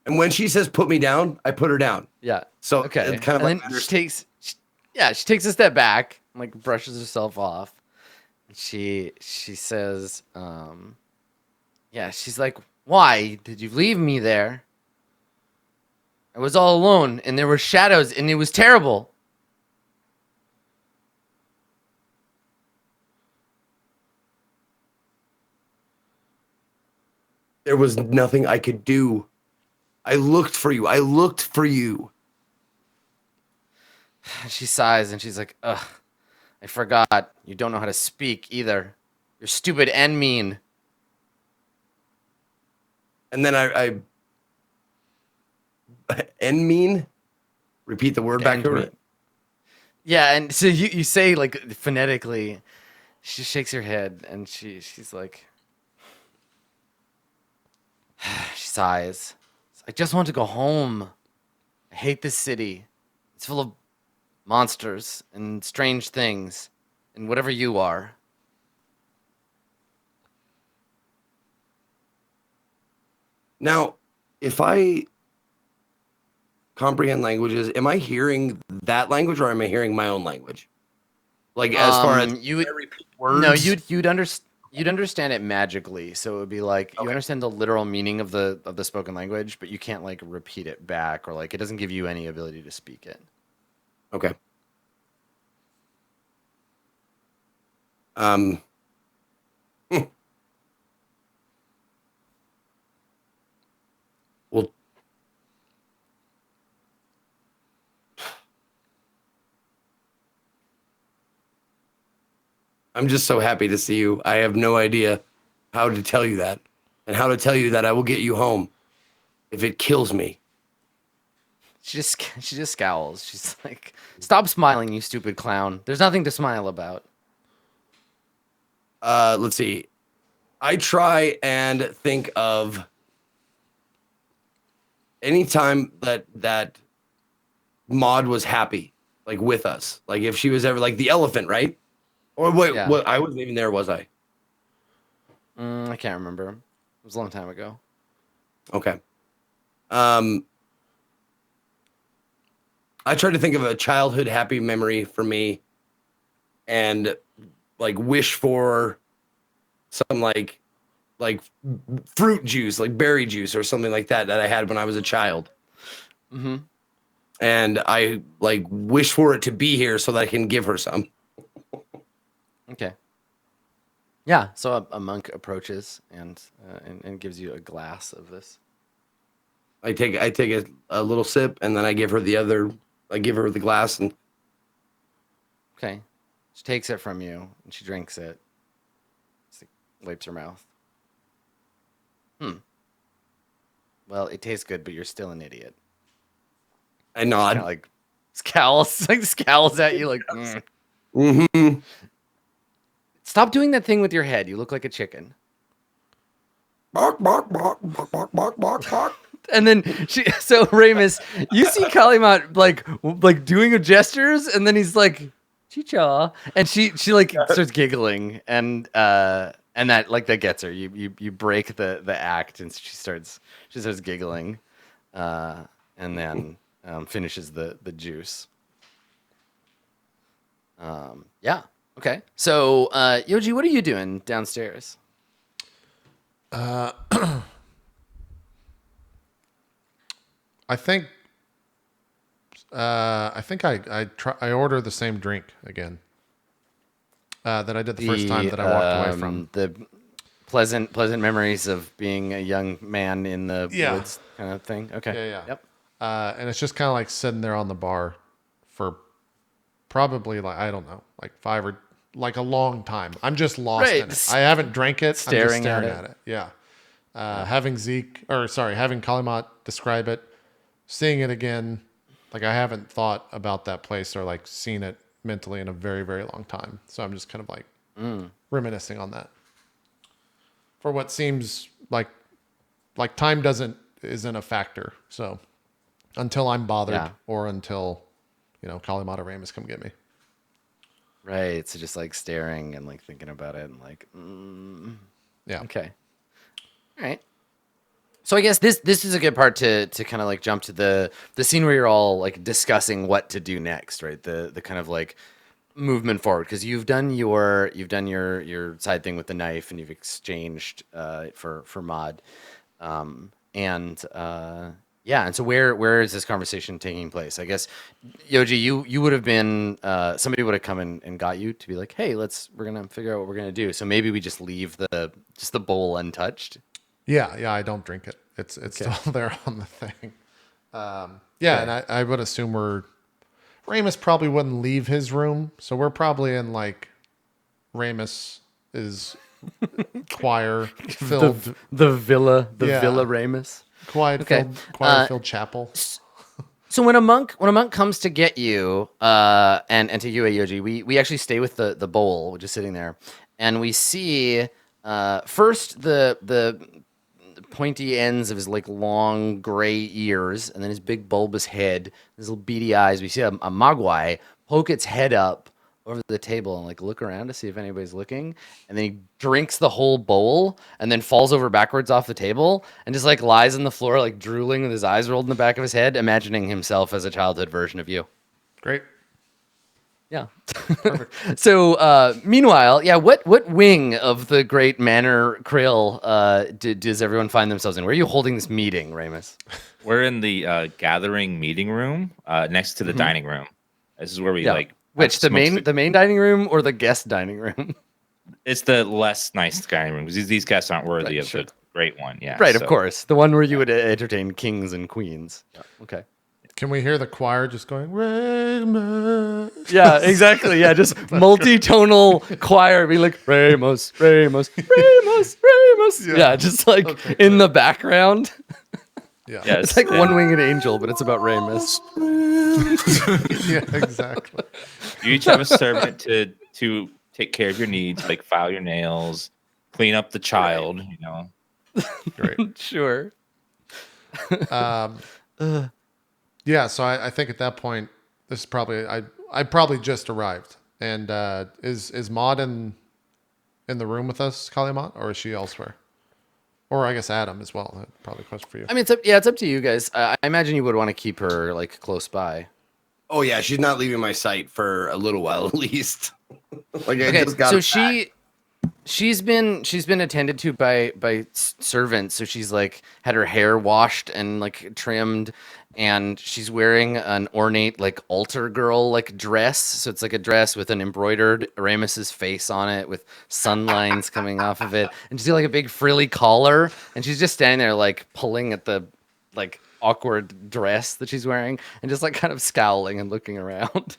And when she says put me down, I put her down. Yeah. So Okay. it's kind of and like then she takes a step back, and like brushes herself off. She says, she's like, why did you leave me there? I was all alone, and there were shadows, and it was terrible. there was nothing I could do. I looked for you. She sighs, and she's like, ugh, I forgot. You don't know how to speak either. You're stupid and mean. And then I and mean. Repeat the word back to her. Yeah, and so you say like phonetically. She shakes her head, and she's like, she sighs. I just want to go home. I hate this city. It's full of monsters and strange things, and whatever you are. Now, if I comprehend languages, am I hearing that language or am I hearing my own language? Like as far as you would I repeat words? no, you'd understand it magically. So it would be like you Okay. understand the literal meaning of the spoken language, but you can't like repeat it back, or like it doesn't give you any ability to speak it. Okay. Hmm. Well, I'm just so happy to see you. I have no idea how to tell you that, and how to tell you that I will get you home if it kills me. She just scowls. She's like, "Stop smiling, you stupid clown. There's nothing to smile about." Let's see. I try and think of any time that Maud was happy, like with us, like if she was ever like the elephant, right? Or wait, Yeah. what? I wasn't even there, was I? I can't remember. It was a long time ago. Okay. I tried to think of a childhood happy memory for me, and like wish for some like fruit juice, like berry juice or something like that I had when I was a child. Mm-hmm. And I like wish for it to be here so that I can give her some. Okay. Yeah. So a monk approaches and gives you a glass of this. I take a little sip and then I give her the glass and Okay. She takes it from you and she drinks it. She wipes her mouth. Well, it tastes good, but you're still an idiot. I nod. Kind of like scowls at you like. Mm-hmm. Stop doing that thing with your head. You look like a chicken. Bark, bark, bark, bark, bark, bark, bark, bark. And then so Ramus, you see Kalimat like doing gestures, and then he's like, "Chicha," and she like starts giggling, and that gets her. You break the act, and she starts giggling, and then finishes the juice. Yeah. Okay. So Yoji, what are you doing downstairs? I think I order the same drink again that I did the first time that I walked away from. The pleasant memories of being a young man in the Yeah. woods kind of thing. Okay. Yeah. Yep. And it's just kind of like sitting there on the bar for probably like, I don't know, like like a long time. I'm just lost in it. I haven't drank it. I'm just Staring staring at at it. Yeah. Having having Kalimat describe it, seeing it again, like I haven't thought about that place or like seen it mentally in a very, very long time. So I'm just kind of like reminiscing on that. For what seems like time isn't a factor. So until I'm bothered Yeah. or until, Kalimat or Ramus come get me. Right. So just like staring and like thinking about it and like, Yeah. okay. All right. So I guess this is a good part to kind of like jump to the scene where you're all like discussing what to do next, right? The kind of like movement forward, because you've done your side thing with the knife and you've exchanged for Mod, and so where is this conversation taking place? I guess Yoji, you would have been somebody would have come and got you to be like, hey, we're gonna figure out what we're gonna do. So maybe we just leave the bowl untouched. Yeah, I don't drink it. It's still there on the thing. And I would assume Ramus probably wouldn't leave his room, so we're probably in like Ramus's choir filled the villa Yeah. Ramus. choir Okay. filled chapel. So when a monk comes to get you and to you, Yoji, we actually stay with the bowl, which is sitting there, and we see first the pointy ends of his like long gray ears, and then his big bulbous head, his little beady eyes. We see a mogwai poke its head up over the table and like look around to see if anybody's looking, and then he drinks the whole bowl and then falls over backwards off the table and just like lies on the floor like drooling with his eyes rolled in the back of his head, imagining himself as a childhood version of you. Great. Yeah. So meanwhile, yeah, what wing of the great manor Krill does everyone find themselves in? Where are you holding this meeting, Ramus? We're in the gathering meeting room next to the dining room. This is where we like. Which the main dining room or the guest dining room? It's the less nice dining room because these guests aren't worthy of the great one. Yeah. Right, of course. The one where you would entertain kings and queens. Yeah. Okay. Can we hear the choir just going, Ramus? Yeah, exactly. Yeah, just multi-tonal choir being like, Ramos, Ramos, Ramos, Ramos. Yeah, just like in the background. Yeah. It's like One Winged Angel, but it's about Ramus. Yeah, exactly. You each have a servant to take care of your needs, like file your nails, clean up the child. You know. Great. Sure. Yeah, so I think at that point, this is probably I probably just arrived, and is Maud in the room with us, Kalimat, or is she elsewhere? Or I guess Adam as well. That's probably a question for you. I mean, it's up to you guys. I imagine you would want to keep her like close by. Oh yeah, she's not leaving my sight for a little while at least. Like I Okay, just got so back. she's been attended to by servants. So she's like had her hair washed and like trimmed, and she's wearing an ornate like altar girl like dress. So it's like a dress with an embroidered Ramus's face on it with sun lines coming off of it, and she's got like a big frilly collar, and she's just standing there like pulling at the like awkward dress that she's wearing, and just like kind of scowling and looking around.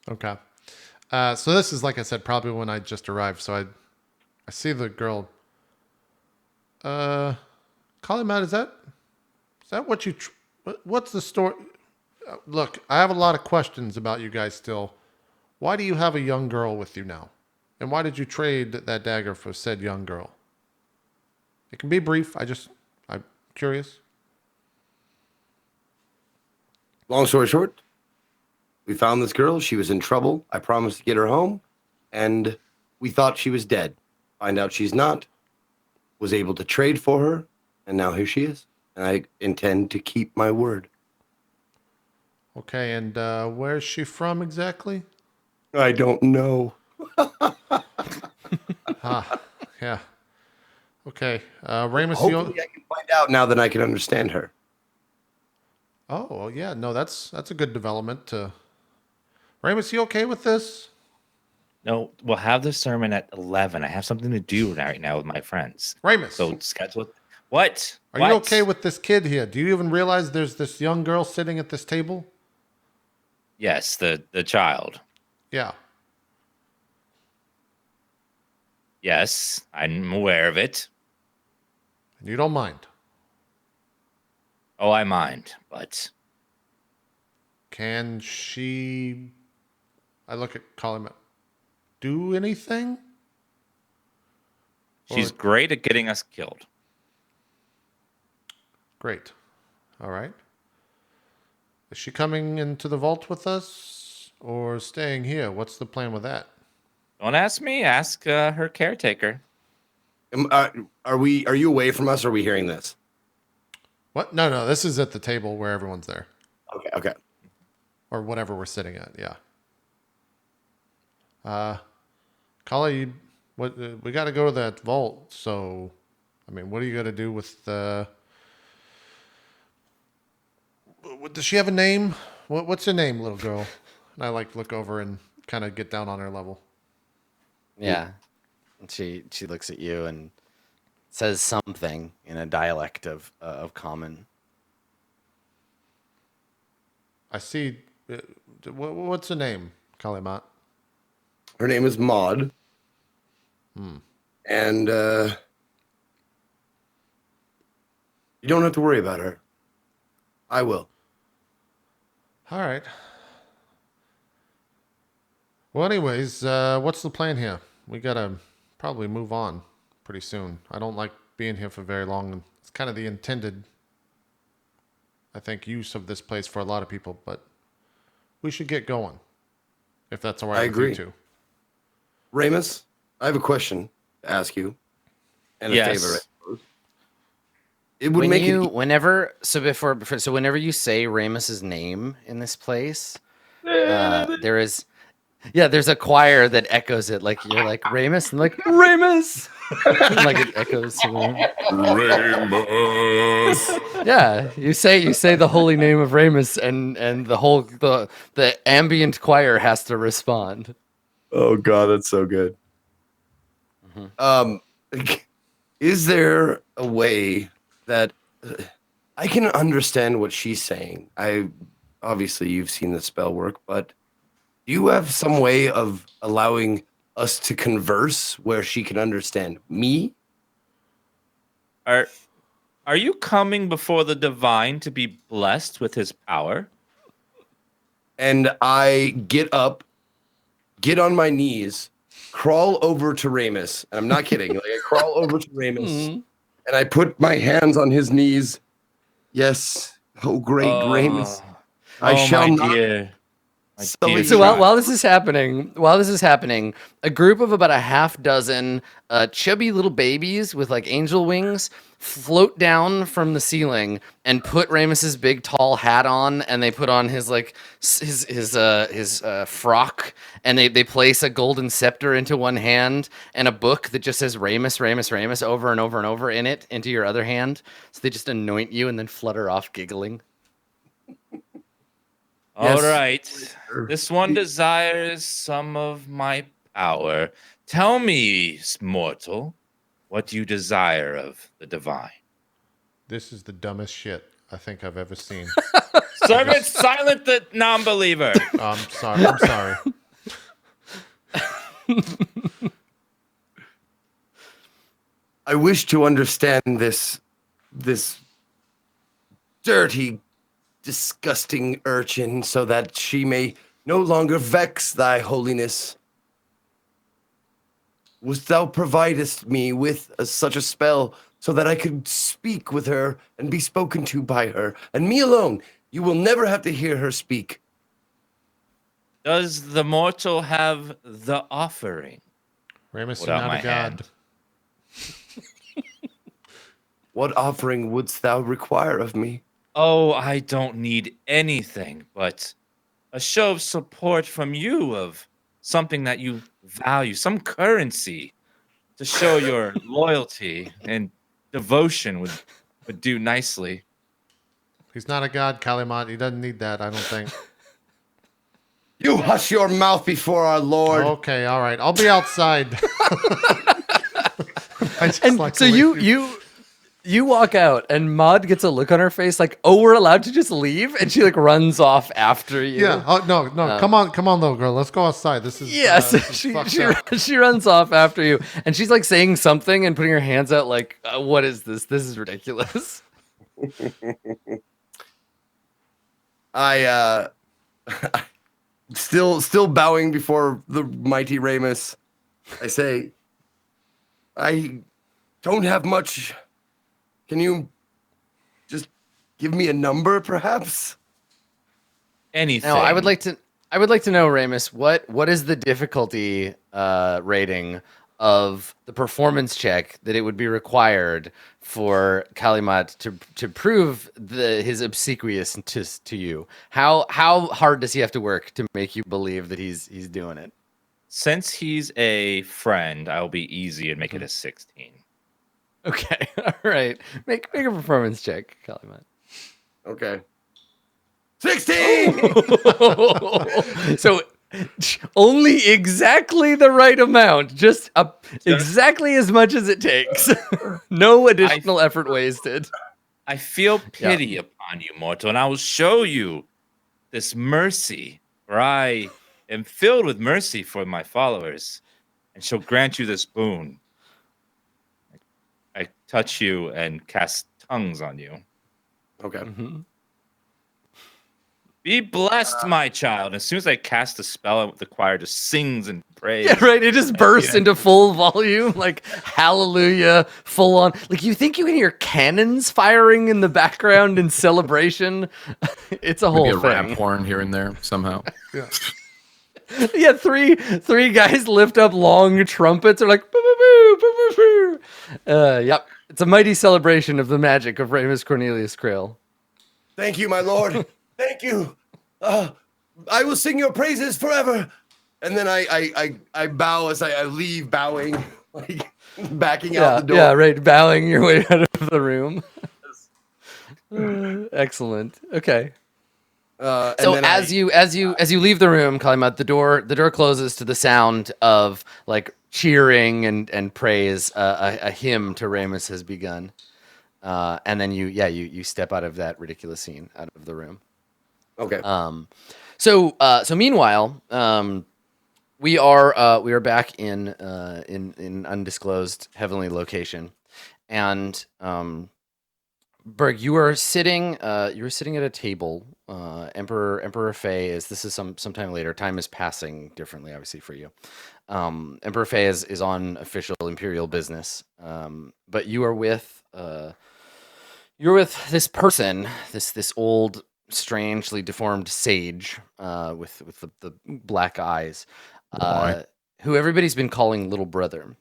Okay. So this is, like I said, probably when I just arrived. So I see the girl. Kalimat, is that what you? What's the story? Look, I have a lot of questions about you guys still. Why do you have a young girl with you now? And why did you trade that dagger for said young girl? It can be brief. I'm curious. Long story short, we found this girl. She was in trouble. I promised to get her home, and we thought she was dead. Find out she's not. Was able to trade for her, and now here she is. And I intend to keep my word. Okay, and where's she from exactly? I don't know. Yeah. Okay, Ramus. Hopefully, I can find out now that I can understand her. Oh, well, yeah. No, that's a good development. Ramus, you okay with this? No, we'll have the sermon at 11. I have something to do right now with my friends. Ramus, So schedule it. What? are you okay with this kid here? Do you even realize there's this young girl sitting at this table? Yes, the child. Yeah. Yes, I'm aware of it. And you don't mind? Oh, I mind, but Can she? I look at Kalimat. Do anything? she's great at getting us killed. Great. All right. Is she coming into the vault with us or staying here? What's the plan with that? Don't ask me. Ask her caretaker. Are you away from us? Or are we hearing this? What? No. This is at the table where everyone's there, Okay. or whatever we're sitting at. Yeah. Kali, we got to go to that vault. So, I mean, what are you going to do with the? Does she have a name? What's her name, little girl? And I like look over and kind of get down on her level. Yeah. And she looks at you and says something in a dialect of common. I see. What's her name, Kalimat? Her name is Maud. And you don't have to worry about her. I will. All right. Well, anyways, what's the plan here? We gotta probably move on pretty soon. I don't like being here for very long. It's kind of the intended, I think, use of this place for a lot of people, but we should get going. if that's all right I with you agree. two. Ramus, I have a question to ask you, and a Yes. favor. I suppose. It would When make you, it. whenever, so whenever you say Ramus's name in this place, there's a choir that echoes it. Like you're like Ramus, and like Ramus, like it echoes. Ramus. Yeah, you say the holy name of Ramus, and the ambient choir has to respond. Oh God, that's so good. Is there a way that I can understand what she's saying? Obviously you've seen the spell work, but do you have some way of allowing us to converse where she can understand me? Are you coming before the divine to be blessed with his power? And I get up, get on my knees, crawl over to Ramus, and I'm not kidding. Like I crawl over to Ramus, and I put my hands on his knees. Yes, oh great Ramus, I shall my not. dear. My sully dear So your- while this is happening, a group of about a half dozen chubby little babies with like angel wings float down from the ceiling and put Ramus's big tall hat on, and they put on his like his frock, and they place a golden scepter into one hand and a book that just says Ramus, Ramus, Ramus over and over and over in it into your other hand. So they just anoint you and then flutter off giggling. All Yes. right. This one desires some of my power. Tell me, mortal, what do you desire of the divine? This is the dumbest shit I think I've ever seen. Servant, silent the non-believer. I'm sorry. I'm sorry. I wish to understand this dirty, disgusting urchin, so that she may no longer vex thy holiness. Wouldst thou providest me with such a spell, so that I could speak with her and be spoken to by her, and me alone? You will never have to hear her speak. Does the mortal have the offering? Ramus, Hold you're out not my a god. hand. What offering wouldst thou require of me? Oh, I don't need anything but a show of support from you of something that you value, some currency to show your loyalty and devotion would do nicely. He's not a god, Kalimat. He doesn't need that, I don't think. You hush your mouth before our Lord. Okay, all right. I'll be outside. I just And like so to you leave. you walk out, and Maud gets a look on her face like, "Oh, we're allowed to just leave," and she like runs off after you. Yeah. Oh no. Come on, little girl. Let's go outside. This is Yes, this is she fucked she, up. she runs off after you, and she's like saying something and putting her hands out like, "What is this? This is ridiculous." I still bowing before the mighty Ramus. I say, I don't have much. Can you just give me a number, perhaps? Anything. Now, I would like to know, Ramus, what is the difficulty rating of the performance check that it would be required for Kalimat to prove his obsequious to you? How hard does he have to work to make you believe that he's doing it? Since he's a friend, I'll be easy and make it a 16. Okay, all right. Make a performance check, Kalimat. Okay. 16! So only exactly the right amount, just exactly as much as it takes. No additional effort wasted. I feel pity upon you, mortal, and I will show you this mercy, for I am filled with mercy for my followers, and shall grant you this boon. I touch you and cast tongues on you. Okay. Mm-hmm. Be blessed, my child. As soon as I cast the spell, the choir just sings and prays. Yeah, right. It just bursts into full volume, like hallelujah, full on. Like you think you can hear cannons firing in the background in celebration. It's a Maybe whole a rap thing. horn here and there somehow. Yeah. Yeah, three guys lift up long trumpets. Are like, boo, boo, boo, boo, boo, boo. Yep, it's a mighty celebration of the magic of Remus Cornelius Krill. Thank you, my lord. Thank you. I will sing your praises forever. And then I bow as I leave, bowing, like backing out the door. Yeah, right. Bowing your way out of the room. Excellent. Okay. And So then as you leave the room, Kalimat, the door closes to the sound of like cheering and praise. A hymn to Remus has begun, and then you step out of that ridiculous scene, out of the room. Okay. So meanwhile, we are back in undisclosed heavenly location, and Berg, you were sitting at a table. Emperor Fei is, this is sometime later. Time is passing differently, obviously, for you. Emperor Fei is on official imperial business. But you are with this person, this old, strangely deformed sage, with the black eyes, who everybody's been calling little brother.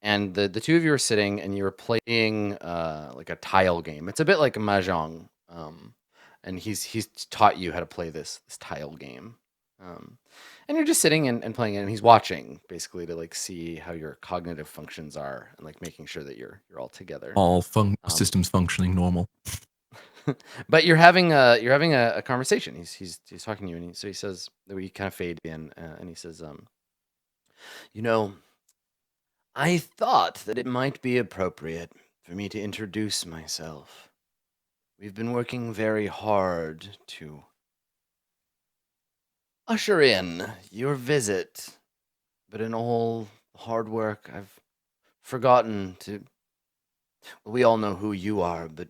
And the two of you are sitting and you're playing like a tile game. It's a bit like mahjong, and he's taught you how to play this tile game. And you're just sitting and playing it, and he's watching basically to like see how your cognitive functions are and like making sure that you're all together. All systems functioning normal. But you're having a conversation. He's talking to you, and so he says that we kind of fade in, and he says, you know, I thought that it might be appropriate for me to introduce myself. We've been working very hard to usher in your visit, but in all the hard work, I've forgotten to. Well, we all know who you are, but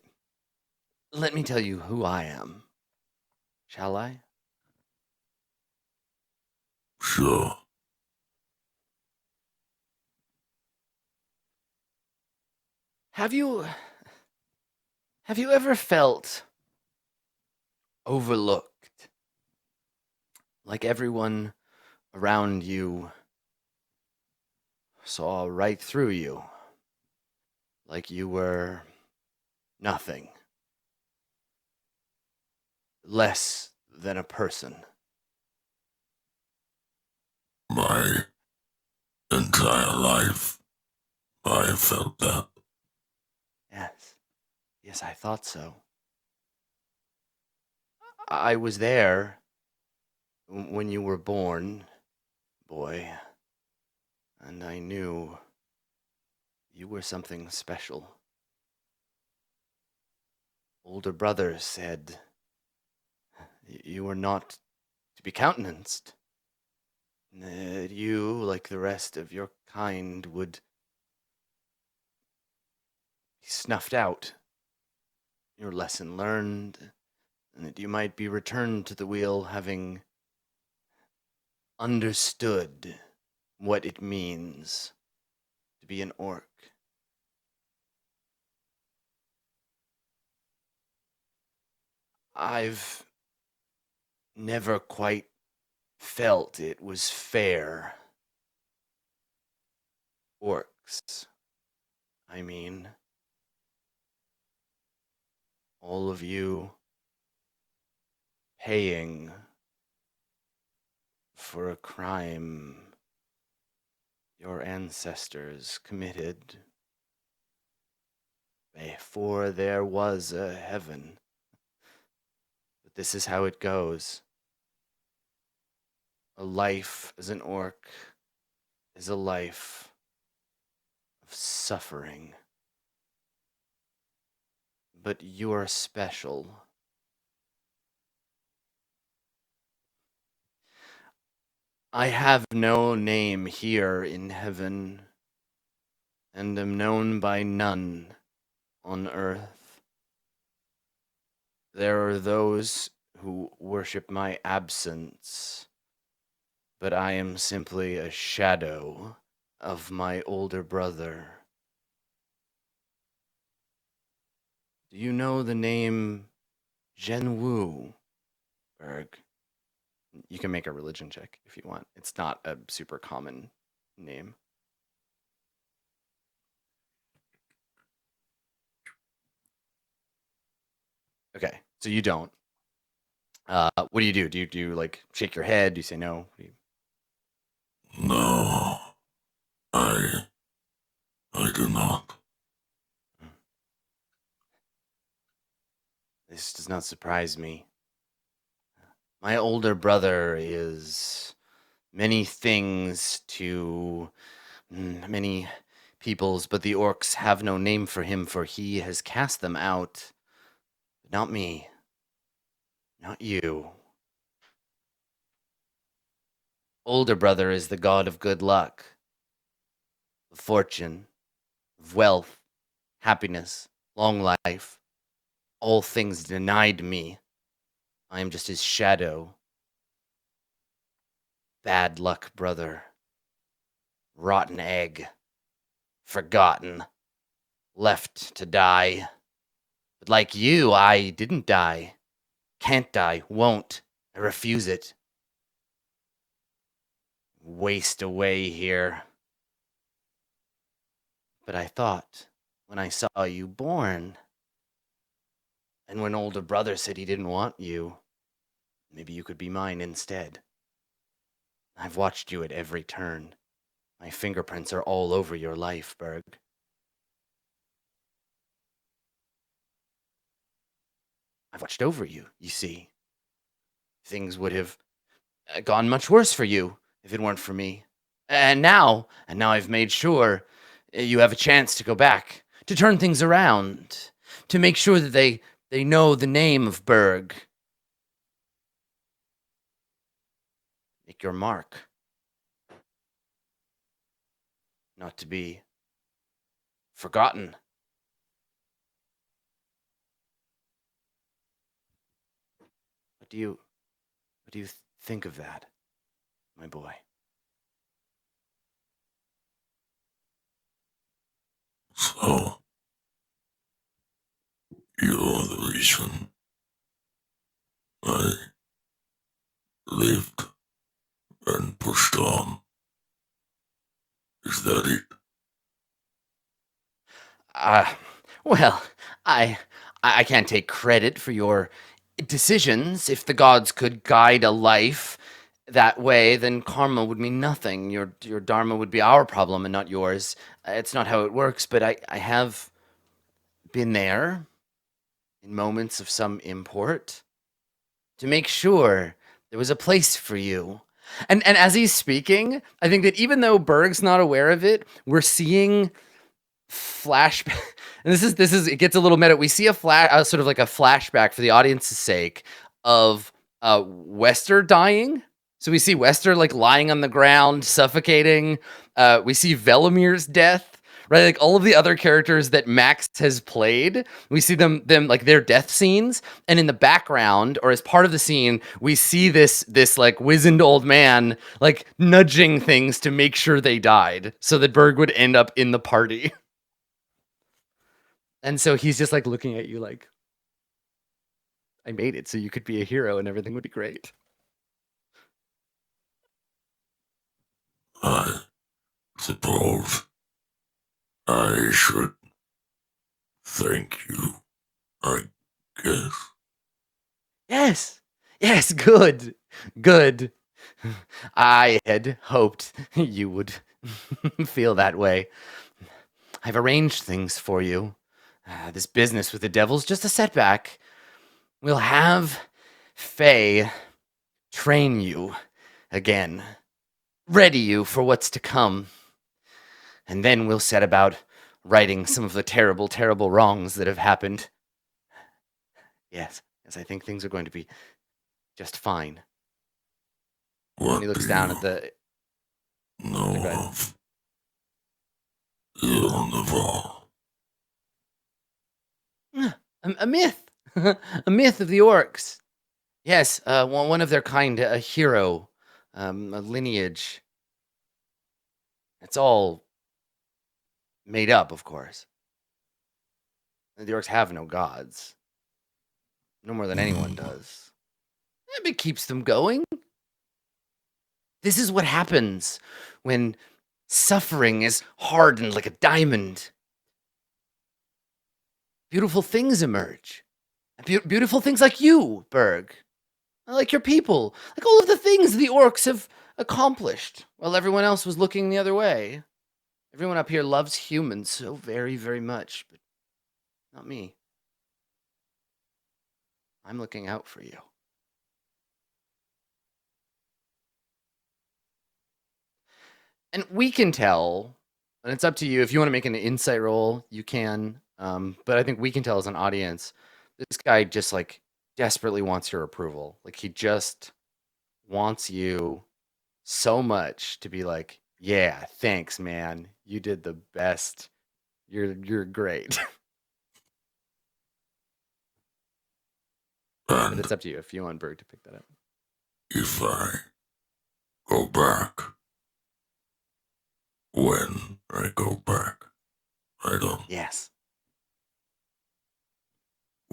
let me tell you who I am. Shall I? Sure. Have you ever felt overlooked? Like everyone around you saw right through you. Like you were nothing. Less than a person. My entire life, I felt that. Yes, I thought so. I was there when you were born, boy, and I knew you were something special. Older brother said you were not to be countenanced. That you, like the rest of your kind, would be snuffed out. Your lesson learned, and that you might be returned to the wheel having understood what it means to be an orc. I've never quite felt it was fair. Orcs, I mean. All of you paying for a crime your ancestors committed before there was a heaven. But this is how it goes. A life as an orc is a life of suffering. But you're special. I have no name here in heaven, and am known by none on earth. There are those who worship my absence, but I am simply a shadow of my older brother. Do you know the name Zhen Wu, Berg? You can make a religion check if you want. It's not a super common name. Okay, so you don't. What do you do? Do you like shake your head? Do you say no? What do you... No, I do not. This does not surprise me. My older brother is many things to many peoples, but the orcs have no name for him, for he has cast them out. Not me. Not you. Older brother is the god of good luck, of fortune, of wealth, happiness, long life. All things denied me. I am just his shadow. Bad luck, brother. Rotten egg. Forgotten. Left to die. But like you, I didn't die. Can't die. Won't. I refuse it. Waste away here. But I thought, when I saw you born, and when older brother said he didn't want you, maybe you could be mine instead. I've watched you at every turn. My fingerprints are all over your life, Berg. I've watched over you, you see. Things would have gone much worse for you if it weren't for me. And now I've made sure you have a chance to go back, to turn things around, to make sure that they know the name of Berg. Make your mark. Not to be forgotten. What do you think of that, my boy? So, you're the reason I lived and pushed on. Is that it? Well, I can't take credit for your decisions. If the gods could guide a life that way, then karma would mean nothing. Your dharma would be our problem and not yours. It's not how it works, but I have been there in moments of some import to make sure there was a place for you. And as he's speaking, I think that even though Berg's not aware of it, we're seeing flashback. And this is it gets a little meta. We see a sort of like a flashback for the audience's sake of Wester dying. So we see Wester like lying on the ground, suffocating. We see Velomir's death, right? Like all of the other characters that Max has played, we see them like their death scenes, and in the background or as part of the scene, we see this like wizened old man like nudging things to make sure they died, so that Berg would end up in the party. And so he's just like looking at you like, I made it so you could be a hero and everything would be great. I suppose I should thank you, I guess. Yes, good. I had hoped you would feel that way. I've arranged things for you. This business with the devil's just a setback. We'll have Faye train you again, ready you for what's to come. And then we'll set about righting some of the terrible, terrible wrongs that have happened. Yes, I think things are going to be just fine. What And he looks down at the... know Go ahead. of Ilnival? A myth. A myth of the orcs. Yes, one of their kind, a hero, a lineage. It's all made up, of course. The orcs have no gods. No more than anyone does. It keeps them going. This is what happens when suffering is hardened like a diamond. Beautiful things emerge. Beautiful things like you, Berg. Like your people. Like all of the things the orcs have accomplished while everyone else was looking the other way. Everyone up here loves humans so very, very much, but not me. I'm looking out for you. And we can tell, and it's up to you. If you want to make an insight roll, you can. But I think we can tell as an audience, this guy just like desperately wants your approval. Like he just wants you so much to be like, yeah, thanks, man. You did the best. You're great. But And it's up to you if you want Berg to pick that up. if I go back, when I go back, I don't. Yes.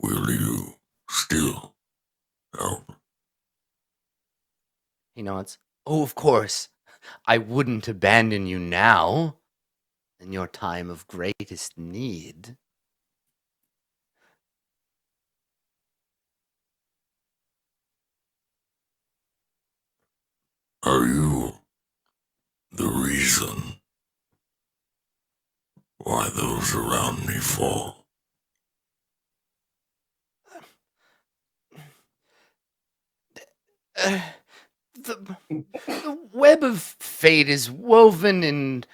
Will you still help? He nods. Oh, of course. I wouldn't abandon you now, in your time of greatest need. Are you the reason why those around me fall? The web of fate is woven in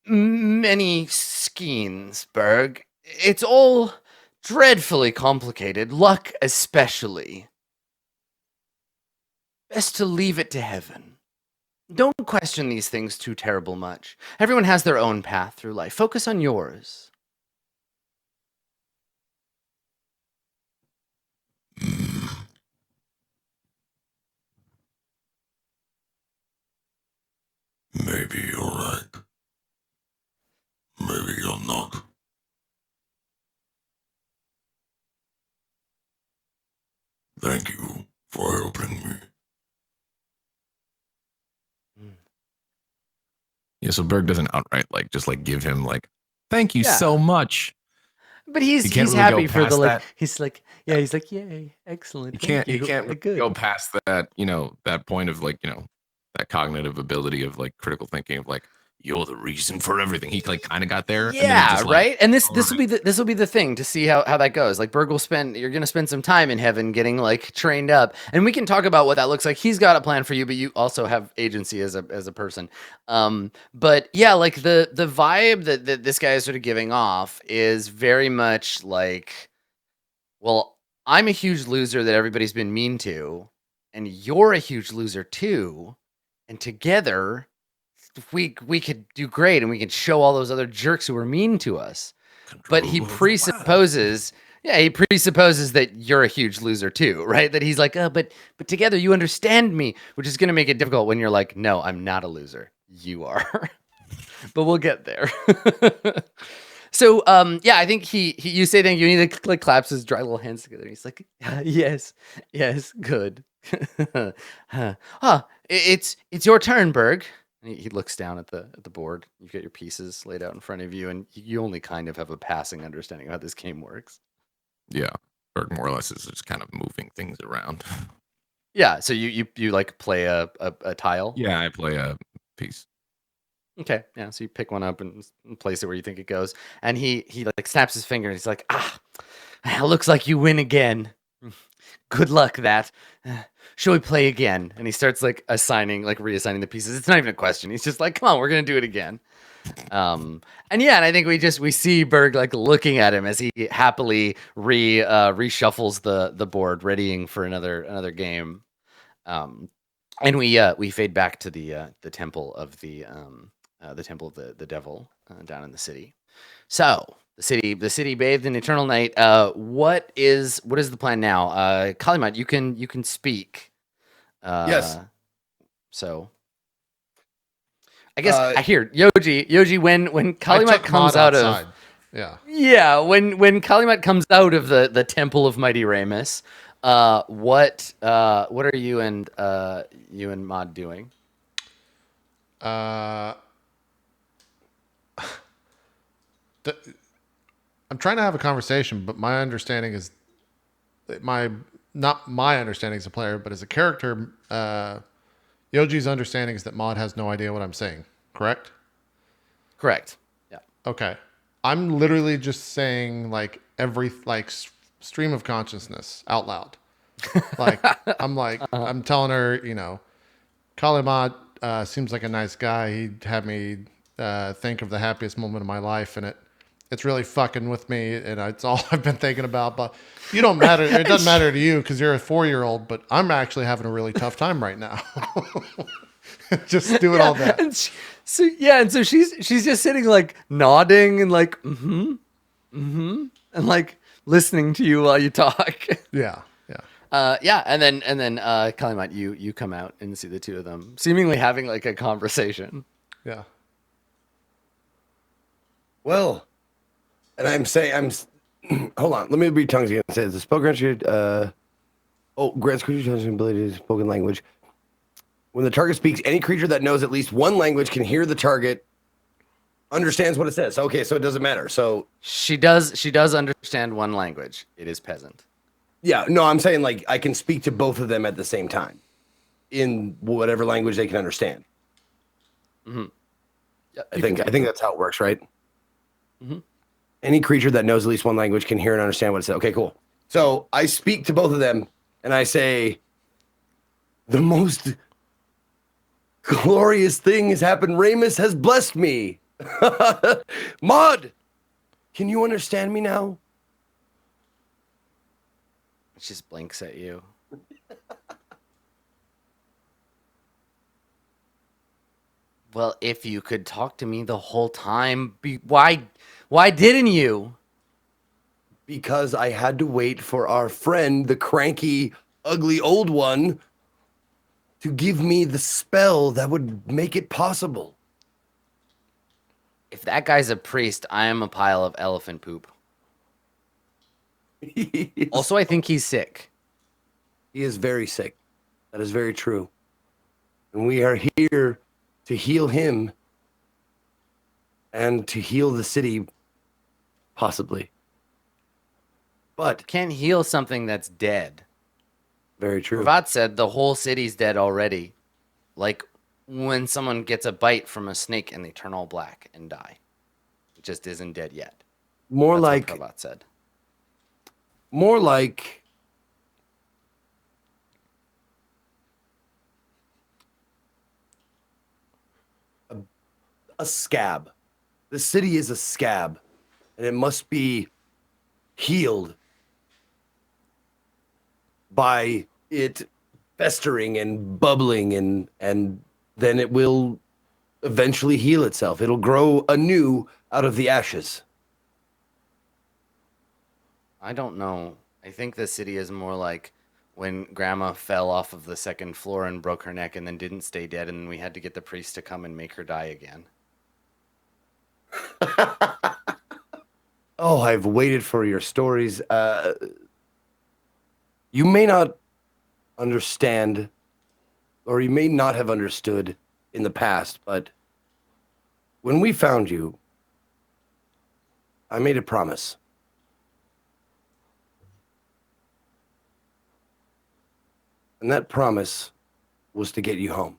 many skeins, Berg. It's all dreadfully complicated, luck especially. Best to leave it to heaven. Don't question these things too terrible much. Everyone has their own path through life. Focus on yours. Maybe you're right. Maybe you're not. Thank you for helping me. Yeah, so Berg doesn't outright like just like give him like, thank you Yeah. so much. But You he's can't really happy go for the past like. that. He's like, yeah, he's like, yay, excellent. You can't Thank really go past that, that point of like, that cognitive ability of like critical thinking of like, you're the reason for everything. He like kind of got there. And then he Yeah, just, like, right. And this alright. will be the thing to see how that goes. Like Berg you're gonna spend some time in heaven getting like trained up, and we can talk about what that looks like. He's got a plan for you, but you also have agency as a person. But yeah, like the vibe that this guy is sort of giving off is very much like, well, I'm a huge loser that everybody's been mean to, and you're a huge loser too, and together we could do great and we can show all those other jerks who were mean to us. But he Control of the land. presupposes, he presupposes that you're a huge loser too, right? That he's like, oh, but together you understand me, which is going to make it difficult when you're like, no, I'm not a loser. You are. But we'll get there. So, yeah, I think you say thank you. And he like claps his dry little hands together. He's like, yes, good. It's your turn, Berg. And he looks down at the board. You get your pieces laid out in front of you, and you only kind of have a passing understanding of how this game works. Yeah. Berg more or less is just kind of moving things around. Yeah. So you like play a tile. Yeah, I play a piece. Okay. Yeah. So you pick one up and place it where you think it goes, and he like snaps his finger and he's like, it looks like you win again. Good luck, that. Shall we play again? And he starts like reassigning the pieces. It's not even a question. He's just like, come on, we're gonna do it again. And I think we see Berg like looking at him as he happily reshuffles the board, readying for another game. And we fade back to the temple of the temple of the devil down in the city. So the city bathed in eternal night. What is the plan now? Kalimat, you can speak. Yes. So I guess I hear Yoji when I Kalimat took comes Maud out outside. of Yeah. when Kalimat comes out of the temple of Mighty Ramus, what are you and Maud doing? Uh, th- I'm trying to have a conversation, but my understanding is not my understanding as a player, but as a character, Yoji's understanding is that Maud has no idea what I'm saying. Correct? Correct. Yeah. Okay. I'm literally just saying like every stream of consciousness out loud. I'm telling her, Kalimat seems like a nice guy. He had me think of the happiest moment of my life, and it's really fucking with me, and it's all I've been thinking about. But you don't matter. It doesn't matter to you because you're a 4-year-old. But I'm actually having a really tough time right now. Just doing all that. And so she's just sitting like nodding and like and like listening to you while you talk. Yeah. And then Kalimat, you come out and see the two of them seemingly having like a conversation. Yeah. Well, and hold on. Let me read tongues again. It says the spell grants you, grants creatures ability to spoken language. When the target speaks, any creature that knows at least one language can hear the target, understands what it says. Okay, so it doesn't matter. So she does understand one language. It is peasant. yeah, no, I'm saying like I can speak to both of them at the same time in whatever language they can understand. Mm-hmm. Yeah, I think that's how it works, right? Mm-hmm. Any creature that knows at least one language can hear and understand what it says. Okay, cool. So I speak to both of them and I say, the most glorious thing has happened. Ramus has blessed me. Maud, can you understand me now? She just blinks at you. Well, if you could talk to me the whole time, why didn't you? Because I had to wait for our friend, the cranky, ugly old one, to give me the spell that would make it possible. If that guy's a priest, I am a pile of elephant poop. Also, I think he's sick. He is very sick. That is very true. And we are here to heal him and to heal the city, possibly. But Can't heal something that's dead. very true. Pravat said the whole city's dead already. Like when someone gets a bite from a snake and they turn all black and die. It just isn't dead yet. More That's like what Pravat said. more like a scab. The city is a scab, and it must be healed by it festering and bubbling, and then it will eventually heal itself. It'll grow anew out of the ashes. I don't know. I think the city is more like when grandma fell off of the second floor and broke her neck and then didn't stay dead, and we had to get the priest to come and make her die again. Oh, I've waited for your stories. You may not understand, or you may not have understood in the past, but when we found you, I made a promise. And that promise was to get you home.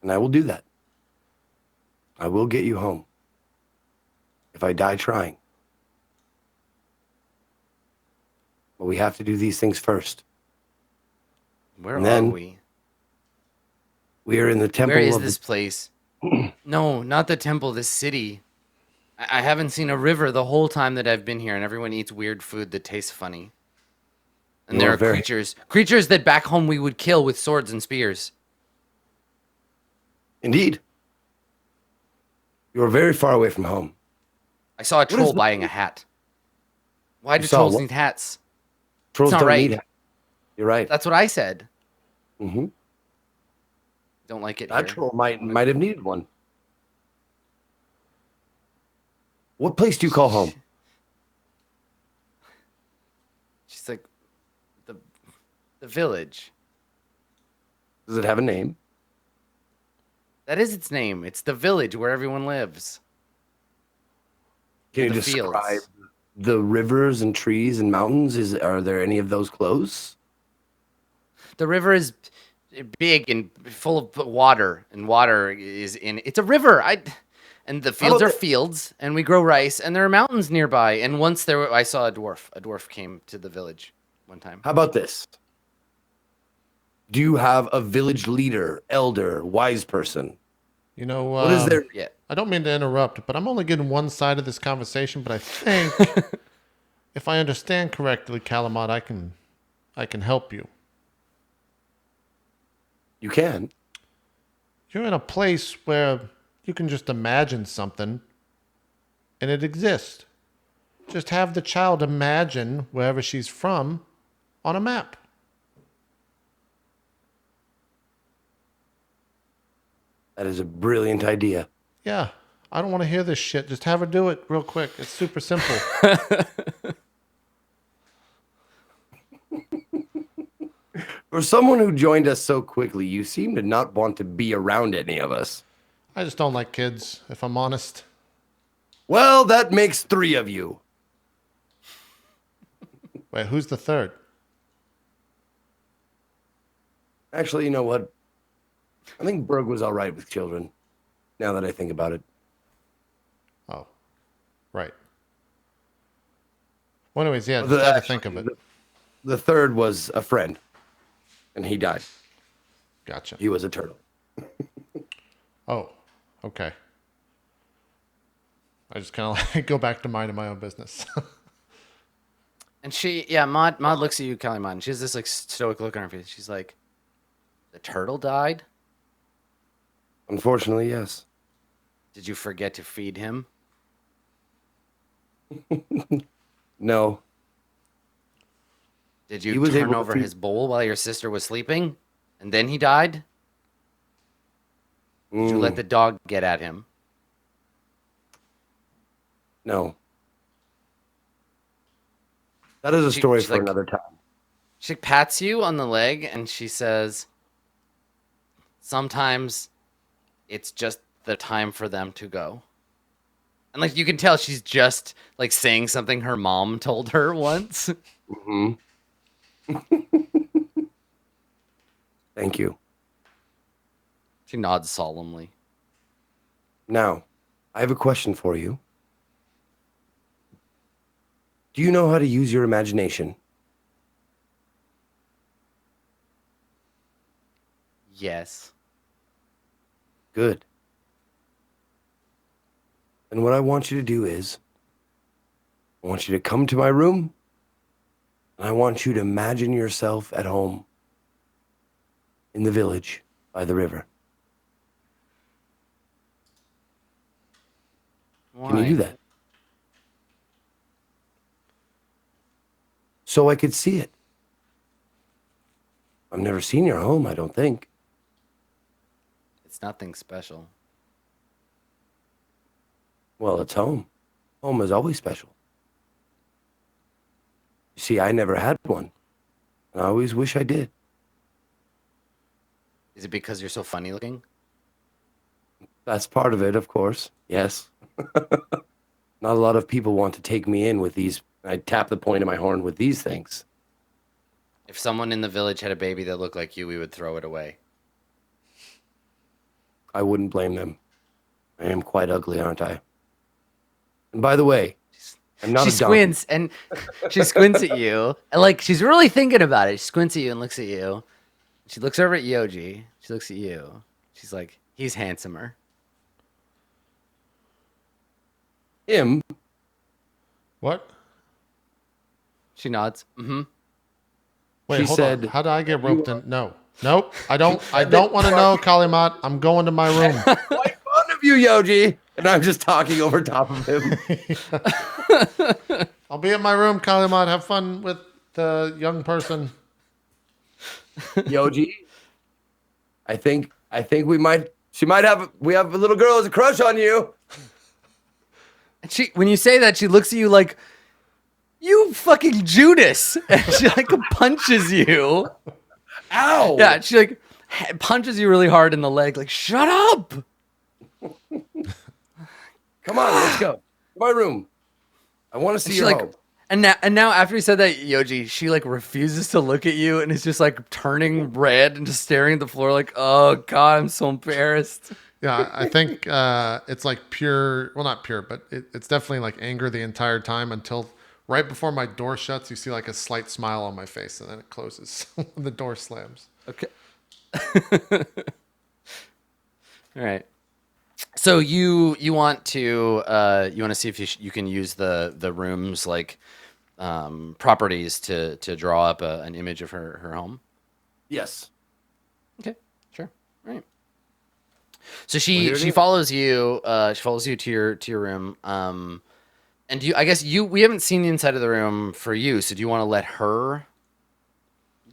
And I will do that. I will get you home. If I die trying. But we have to do these things first. Where And are then we? We are in the temple Where is of this place? No, not the temple, this city. I haven't seen a river the whole time that I've been here, and everyone eats weird food that tastes funny. And You there are are very- creatures that back home we would kill with swords and spears. Indeed. You are very far away from home. I saw a is troll the- buying a hat. Why do saw trolls what? need hats? Trolls not don't right. need it. You're right. That's what I said. Mm-hmm. Don't like it That here. troll might have needed one. What place do you call home? She's like, the village. Does it have a name? That is its name. It's the village where everyone lives. Can you The describe fields. the rivers and trees and mountains? Are there any of those close? The river is big and full of water, and water is in. It's a river. And the fields about are fields, and we grow rice, and there are mountains nearby. And once I saw a dwarf. A dwarf came to the village one time. How about this? Do you have a village leader, elder, wise person? You know, What is their Yeah. I don't mean to interrupt, but I'm only getting one side of this conversation. But I think, if I understand correctly, Calamot, I can help you. You can. You're in a place where you can just imagine something, and it exists. Just have the child imagine wherever she's from on a map. That is a brilliant idea. Yeah, I don't want to hear this shit. Just have her do it real quick. It's super simple. For someone who joined us so quickly, you seem to not want to be around any of us. I just don't like kids, if I'm honest. Well, that makes 3 of you. Wait, who's the third? Actually, you know what? I think Berg was all right with children, now that I think about it. Oh, right. Well, anyways, yeah, just The- had to think of it. The third was a friend, and he died. Gotcha. He was a turtle. Oh, okay. I just kind of like go back to minding my own business. And Maud looks at you, Calamot, and she has this like stoic look on her face. She's like, "The turtle died? Unfortunately, yes. Did you forget to feed him?" No. Did He you was turn able to over feed- his bowl while your sister was sleeping? And then he died? Did you let the dog get at him? No. That is a She- story she's for like- another time. She pats you on the leg and she says, "Sometimes it's just the time for them to go." And like you can tell she's just like saying something her mom told her once. Hmm. Thank you. She nods solemnly. Now, I have a question for you. Do you know how to use your imagination? Yes. Good. And what I want you to do is, I want you to come to my room, and I want you to imagine yourself at home in the village by the river. Why? Can you do that? So I could see it. I've never seen your home, I don't think. It's nothing special. Well, it's home. Home is always special. You see, I never had one. And I always wish I did. Is it because you're so funny looking? That's part of it, of course. Yes. Not a lot of people want to take me in with these. I tap the point of my horn with these things. If someone in the village had a baby that looked like you, we would throw it away. I wouldn't blame them. I am quite ugly, aren't I? And by the way, I'm not She a donkey. squints and she squints at you. And like she's really thinking about it. She squints at you and looks at you. She looks over at Yoji. She looks at you. She's like, "He's handsomer." Him? What? She nods. Mm-hmm. Wait, She hold said- on. How did I get roped in? No. Nope. I don't want to know, Kalimat. I'm going to my room. Quite fond of you, Yoji. And I'm just talking over top of him. I'll be in my room, Kalimat. Have fun with the young person. Yoji, I think we have a little girl who has a crush on you. And when you say that, she looks at you like, "You fucking Judas!" And she like punches you. Ow! Yeah, she's like, punches you really hard in the leg, like, shut up. Come on, let's go. To my room. I want to see your home. And now after he said that, Yoji, she like refuses to look at you and is just like turning red and just staring at the floor like, oh God, I'm so embarrassed. Yeah, I think it's like pure, well, not pure, but it's definitely like anger the entire time until right before my door shuts, you see like a slight smile on my face and then it closes when the door slams. Okay. All right. So you want to see if you can use the room's like properties to draw up an image of her home? Yes. Okay, sure. All right. So she follows you. She follows you to your room. And we haven't seen the inside of the room for you. So do you want to let her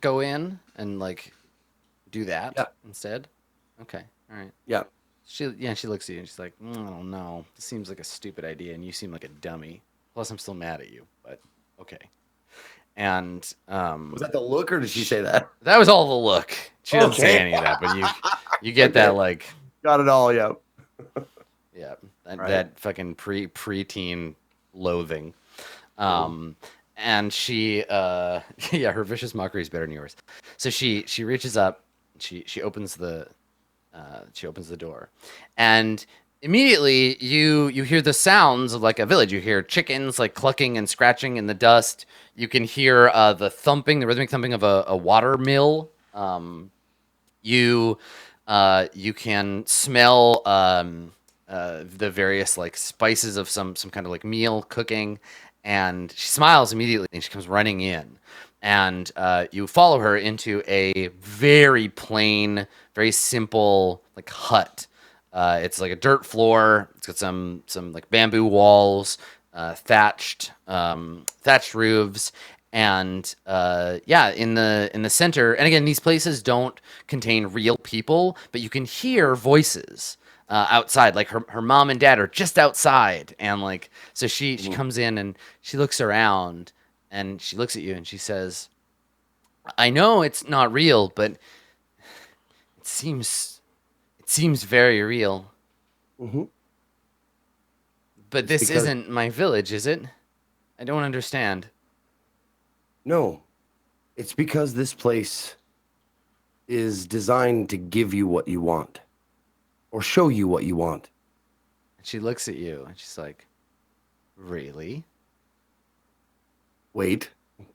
go in and like do that instead? Okay. All right. Yeah. She looks at you and she's like, I don't know. This seems like a stupid idea, and you seem like a dummy. Plus, I'm still mad at you, but okay. And was that the look, or did she say that? that was all the look. She doesn't say any of that, but you get that like got it all. Yeah. Yeah, that fucking preteen loathing. And she her vicious mockery is better than yours. So she reaches up, she opens the door, and immediately you hear the sounds of like a village. You hear chickens like clucking and scratching in the dust. You can hear the rhythmic thumping of a water mill. You can smell the various like spices of some kind of like meal cooking, and she smiles immediately and she comes running in. And you follow her into a very plain, very simple like hut. It's like a dirt floor. It's got some like bamboo walls, thatched roofs, and in the center. And again, these places don't contain real people, but you can hear voices outside. Like her mom and dad are just outside, and like so she comes in and she looks around. And she looks at you and she says, I know it's not real, but it seems very real. Mm-hmm. But this isn't my village, is it? I don't understand. No. It's because this place is designed to give you what you want. Or show you what you want. And she looks at you and she's like, really? Wait,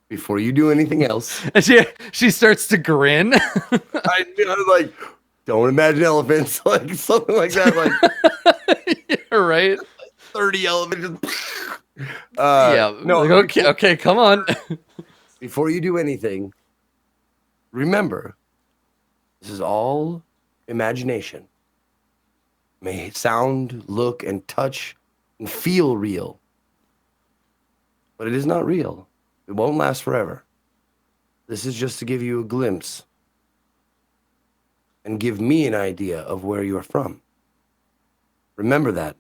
before you do anything else. And she starts to grin. I was like, don't imagine elephants, like something like that, like yeah, right? 30 elephants. No, like, okay, come on. Before you do anything, remember, this is all imagination. May sound, look, and touch and feel real, but it is not real. It won't last forever. This is just to give you a glimpse and give me an idea of where you're from. Remember that.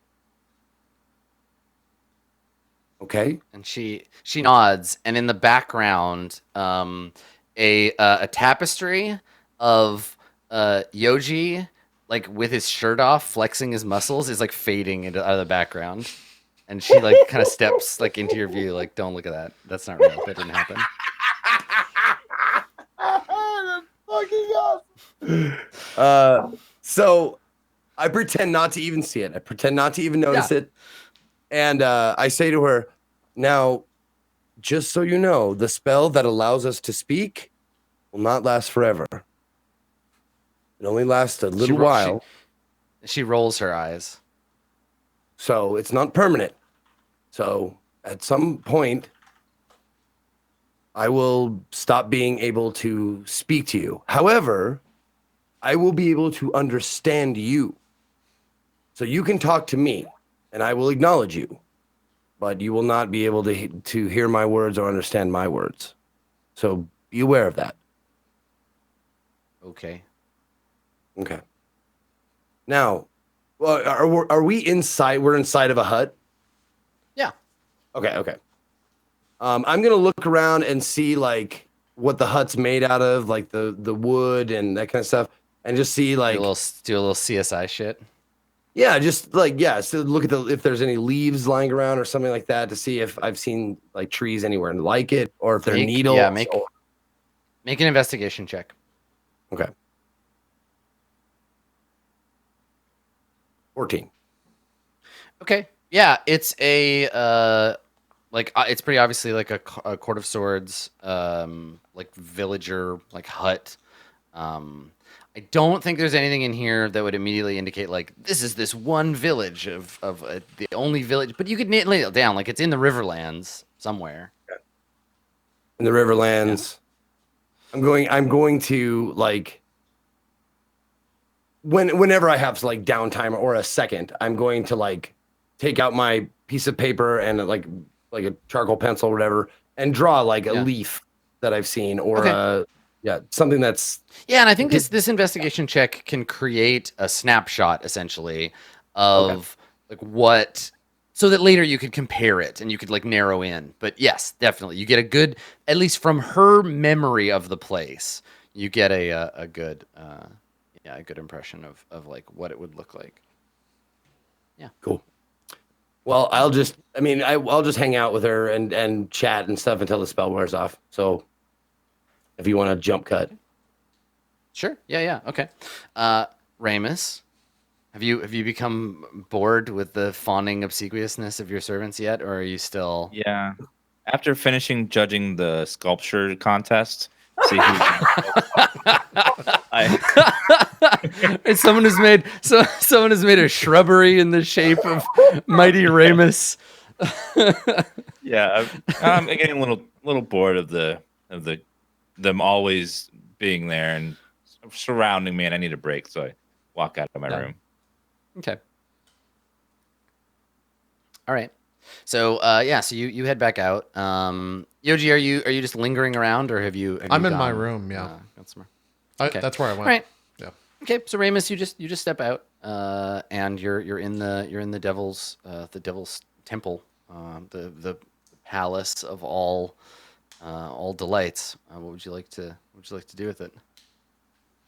Okay? And she nods, and in the background, a tapestry of Yoji, like with his shirt off, flexing his muscles, is like fading out of the background. And she like kind of steps like into your view, like, don't look at that. That's not real. That didn't happen. That's fucking awesome. So I pretend not to even see it. I pretend not to even notice it. And I say to her, now, just so you know, the spell that allows us to speak will not last forever. It only lasts a little while. She rolls her eyes. So it's not permanent. So at some point, I will stop being able to speak to you. However, I will be able to understand you. So you can talk to me, and I will acknowledge you. But you will not be able to hear my words or understand my words. So be aware of that. Okay. Okay. Now, well, are we inside? We're inside of a hut? Yeah. Okay. I'm gonna look around and see like what the hut's made out of, like the wood and that kind of stuff. and just see like do a little CSI shit. yeah, just like so look at if there's any leaves lying around or something like that to see if I've seen like trees anywhere like it or if they're needles. Yeah, make an investigation check. Okay. 14. Okay. Yeah, it's a it's pretty obviously like a Court of Swords like villager like hut. I don't think there's anything in here that would immediately indicate like this is this one village of the only village, but you could lay it down like it's in the Riverlands somewhere. In the Riverlands. Yeah. I'm going to like whenever I have like downtime or a second, I'm going to like take out my piece of paper and like a charcoal pencil or whatever and draw like a leaf that I've seen or something that's and I think this investigation check can create a snapshot essentially of like what, so that later you could compare it and you could like narrow in. But yes, definitely you get a good, at least from her memory of the place, you get a good a good impression of like what it would look like. Yeah. Cool. Well, I'll just hang out with her and chat and stuff until the spell wears off. So if you want to jump cut. Sure. Yeah. Okay. Ramus, have you become bored with the fawning obsequiousness of your servants yet, or are you still? Yeah. After finishing judging the sculpture contest, see who. Someone has made a shrubbery in the shape of mighty Ramus. Yeah, I'm getting a little bored of them always being there and surrounding me, and I need a break, so I walk out of my room. Okay. All right. So so you head back out. Yoji, are you just lingering around, or have you? I'm in my room. Yeah. Got somewhere. Okay. That's where I went. All right. Yeah. Okay. So Ramus, you just step out, and you're in the devil's temple, the palace of all delights. What would you like to do with it?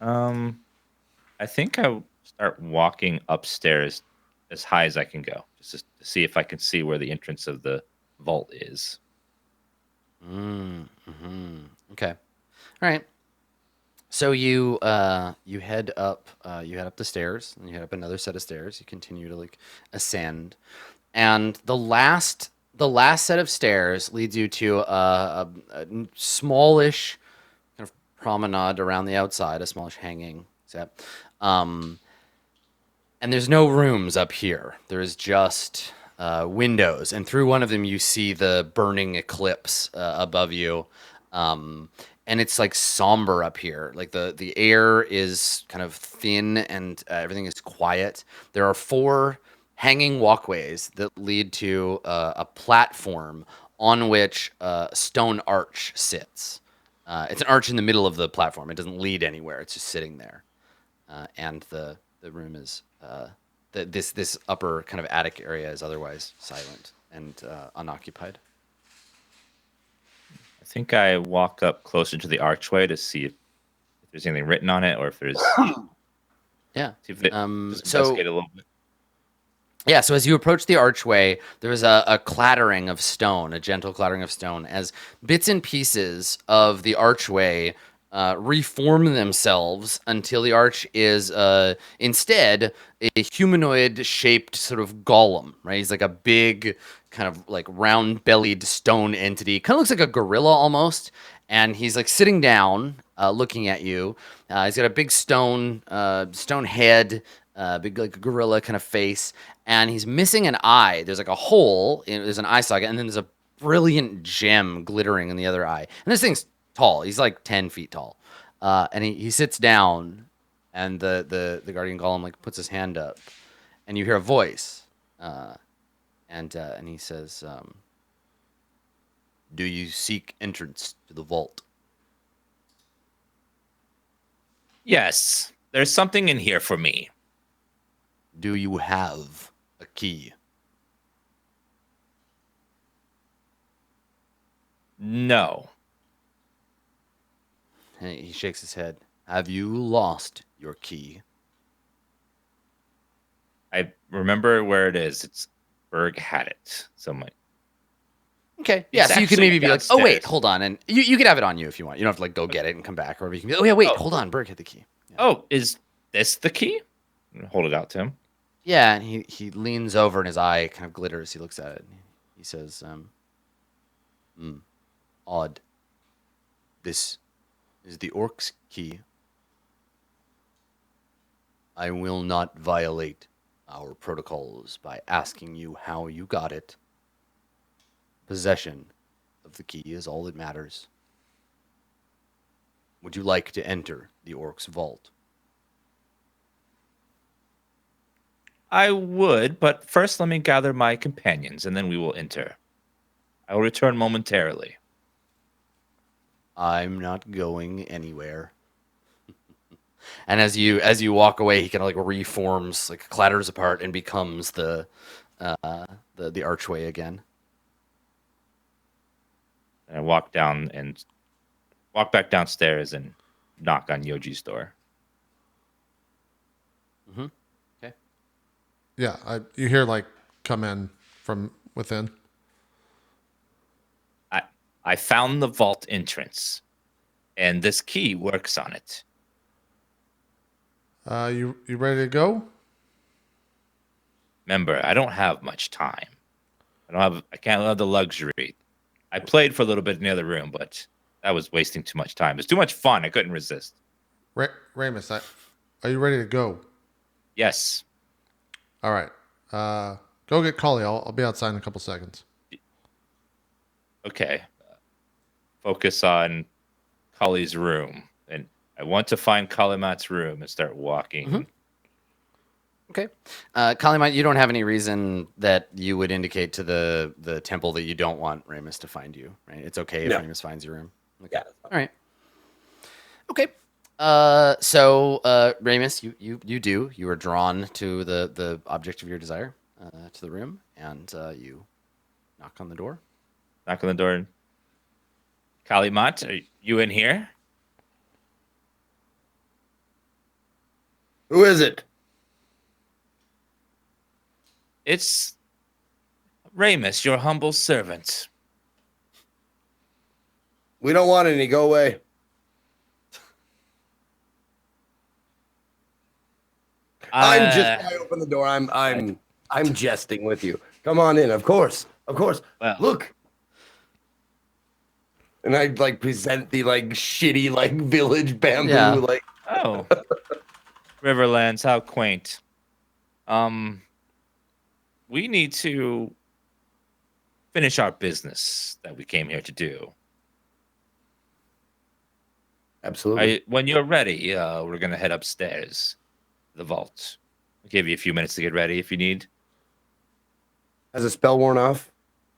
I think I'll start walking upstairs as high as I can go, just to see if I can see where the entrance of the vault is. Okay. All right. So you head up the stairs, and you head up another set of stairs. You continue to like ascend, and the last set of stairs leads you to a smallish kind of promenade around the outside, a smallish hanging set. And there's no rooms up here. There's just windows, and through one of them you see the burning eclipse above you. And it's like somber up here. Like the air is kind of thin and everything is quiet. There are 4 hanging walkways that lead to a platform on which a stone arch sits. It's an arch in the middle of the platform. It doesn't lead anywhere. It's just sitting there. And the room is this upper kind of attic area is otherwise silent and unoccupied. I think I walk up closer to the archway to see if there's anything written on it, or if there's see if it, investigate a little bit. Yeah, so as you approach the archway, there's a clattering of stone, a gentle clattering of stone, as bits and pieces of the archway reform themselves until the arch is instead a humanoid-shaped sort of golem, right? He's like a big, kind of like round-bellied stone entity. Kind of looks like a gorilla almost, and he's like sitting down, looking at you. He's got a big stone head, big like gorilla kind of face, and he's missing an eye. There's like a hole, there's an eye socket, and then there's a brilliant gem glittering in the other eye. And this thing's tall. He's like 10 feet tall. And he sits down, and the guardian golem like puts his hand up, and you hear a voice, and he says, "Do you seek entrance to the vault?" Yes, there's something in here for me. Do you have a key? No. And he shakes his head. Have you lost your key. I remember where it is. It's Berg had it. So I'm like, Okay. Yeah. It's So you could actually maybe be like, oh wait, downstairs. hold on, and you could have it on you if you want. You don't have to like go get it and come back, or you can be, oh yeah, wait, hold on, Berg had the key. Yeah. oh, is this the key? Hold it out to him. Yeah, and he leans over and his eye kind of glitters. He looks at it. And he says, odd. This is the orc's key. I will not violate our protocols by asking you how you got it. Possession of the key is all that matters. Would you like to enter the orc's vault? I would, but first let me gather my companions, and then we will enter. I will return momentarily. I'm not going anywhere. And as you walk away, he kind of like reforms, like clatters apart, and becomes the archway again. And I walk back downstairs and knock on Yoji's door. Mm-hmm. Okay. Yeah, you hear like come in from within. I found the vault entrance, and this key works on it. You ready to go? Remember, I don't have much time. I can't have the luxury. I played for a little bit in the other room, but that was wasting too much time. It's too much fun. I couldn't resist. Ramus, are you ready to go? Yes. All right. Go get Collie. I'll be outside in a couple seconds. Okay. Focus on Kali's room. And I want to find Kalimat's room and start walking. Mm-hmm. Okay. Kalimite, you don't have any reason that you would indicate to the temple that you don't want Ramus to find you, right? It's okay if Ramus finds your room. Okay. Yeah. All right. Okay. So Ramus, you are drawn to the object of your desire, to the room, and you knock on the door. Knock on the door. Kalimat, are you in here? Who is it? It's Ramus, your humble servant. We don't want any. Go away. I'm just. I open the door. I'm jesting with you. Come on in. Of course. Well, look. And I like present the like shitty like village bamboo like. Oh, Riverlands, how quaint. We need to finish our business that we came here to do. Absolutely. When you're ready, we're gonna head upstairs, the vault. I'll give you a few minutes to get ready if you need. Has a spell worn off?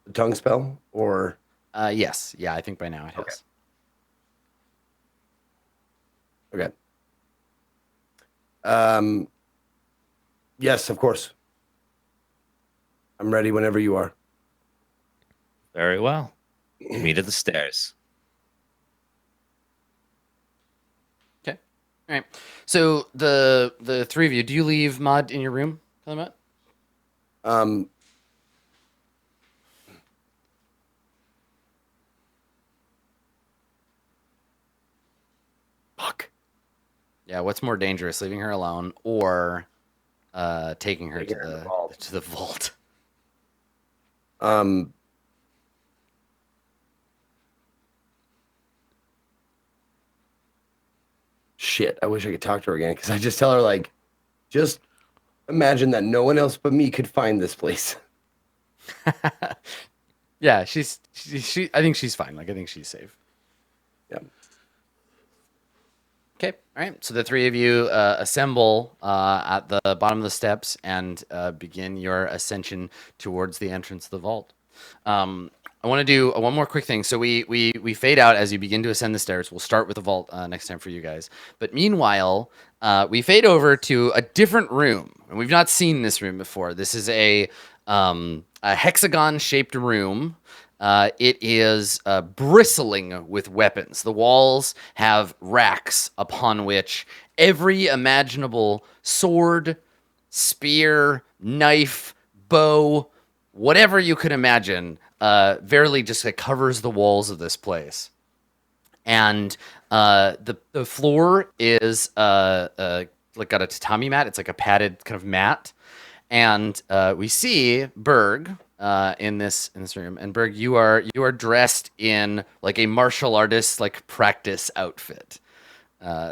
The tongue spell or? Yes. Yeah, I think by now it has. Okay. Yes, of course. I'm ready whenever you are. Very well. Meet at the stairs. Okay. All right. So the three of you, do you leave Mod in your room, Kalimat? Fuck. Yeah, what's more dangerous, leaving her alone or taking her Taking her to the vault? Shit, I wish I could talk to her again because I just tell her like, just imagine that no one else but me could find this place. Yeah, she I think she's fine. Like I think she's safe. Yeah. Okay. All right. So the three of you assemble at the bottom of the steps and begin your ascension towards the entrance of the vault. I want to do one more quick thing. So we fade out as you begin to ascend the stairs. We'll start with the vault next time for you guys. But meanwhile, we fade over to a different room, and we've not seen this room before. This is a hexagon-shaped room It is bristling with weapons. The walls have racks upon which every imaginable sword, spear, knife, bow, whatever you could imagine, verily just like covers the walls of this place. And the floor is like got a tatami mat. It's like a padded kind of mat, and we see Berg in this room. And Berg, you are dressed in like a martial artist like practice outfit.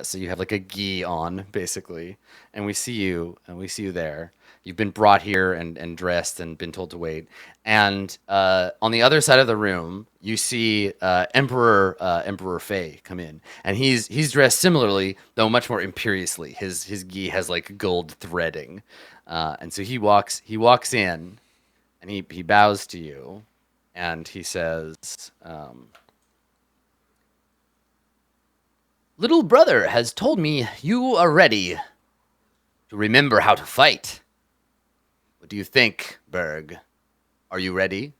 So you have like a gi on basically, and we see you there. You've been brought here and dressed and been told to wait. And on the other side of the room, you see Emperor Fei come in, and he's dressed similarly, though much more imperiously. His gi has like gold threading, and so he walks in, and he bows to you, and he says, "Little brother has told me you are ready to remember how to fight. What do you think, Berg? Are you ready?"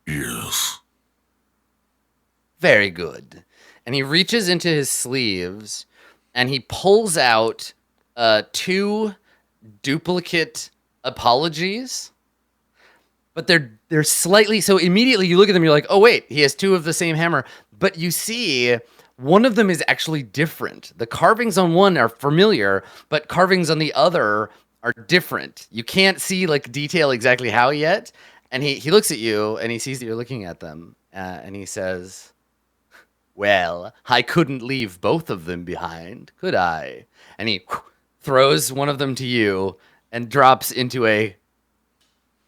Yes. Very good. And he reaches into his sleeves and he pulls out 2 duplicate apologies. But they're slightly, so immediately you look at them, you're like, oh wait, he has 2 of the same hammer. But you see one of them is actually different. The carvings on one are familiar, but carvings on the other are different. You can't see like detail exactly how yet. And he looks at you and he sees that you're looking at them. And he says, well, I couldn't leave both of them behind, could I? And he throws one of them to you and drops into a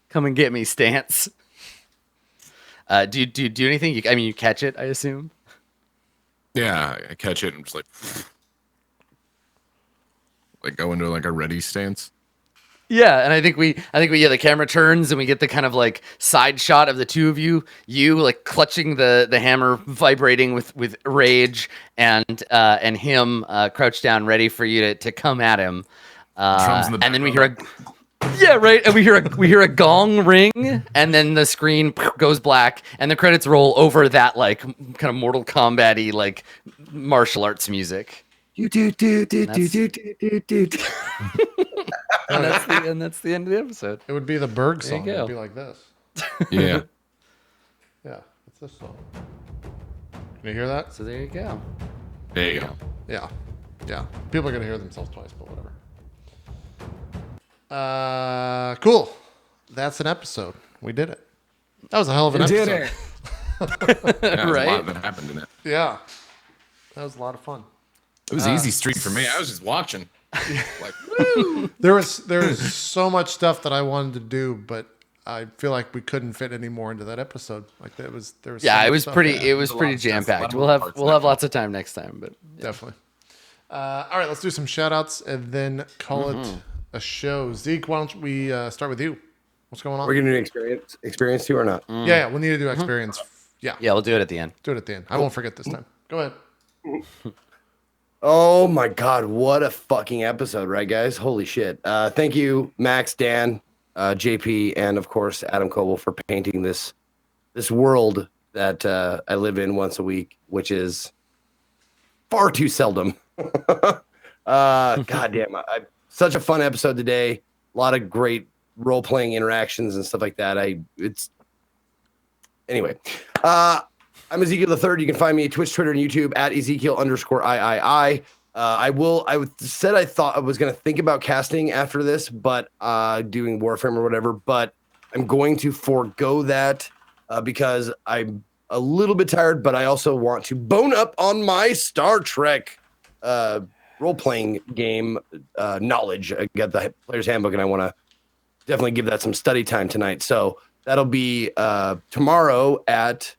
come and get me stance. Do you do anything? I mean, you catch it, I assume? Yeah, I catch it and just like go into like a ready stance. Yeah, and I think we the camera turns and we get the kind of like side shot of the 2 of you like clutching the hammer, vibrating with rage, and him crouched down ready for you to come at him. And then we hear and we hear a gong ring, and then the screen goes black, and the credits roll over that like kind of Mortal Kombat-y like martial arts music. And that's the end of the episode. It would be the Berg There you song. go. It would be like this. Yeah. Yeah, it's this song. Can you hear that? So there you go. There you go. Yeah. Yeah. People are going to hear themselves twice, but whatever. Cool. That's an episode. We did it. That was a hell of an episode. Yeah, there's a Right? lot that happened in it. Yeah. That was a lot of fun. It was easy street for me. I was just watching. Like, woo! There was so much stuff that I wanted to do, but I feel like we couldn't fit any more into that episode. Like there was so Yeah, much it was stuff. pretty. Yeah, It was There's a pretty lot of stuff, jam a lot packed. of We'll have parts lots of time next time. But yeah. definitely. All right, let's do some shout outs and then call it a show. Zeke, why don't we start with you? What's going on? We're gonna do experience too or not? Yeah, we'll need to do experience. Yeah, Yeah, we'll do it at the end. do it at the end. I won't forget this time. Go ahead. Oh my God, what a fucking episode, right, guys? Holy shit. Thank you, Max, Dan, JP, and of course, Adam Coble for painting this world that I live in once a week, which is far too seldom. God damn, such a fun episode today. A lot of great role-playing interactions and stuff like that. Anyway. I'm Ezekiel the Third. You can find me at Twitch, Twitter, and YouTube at Ezekiel_III. I said I thought I was going to think about casting after this, but doing Warframe or whatever, but I'm going to forego that because I'm a little bit tired, but I also want to bone up on my Star Trek role-playing game knowledge. I got the Player's Handbook, and I want to definitely give that some study time tonight. So that'll be tomorrow at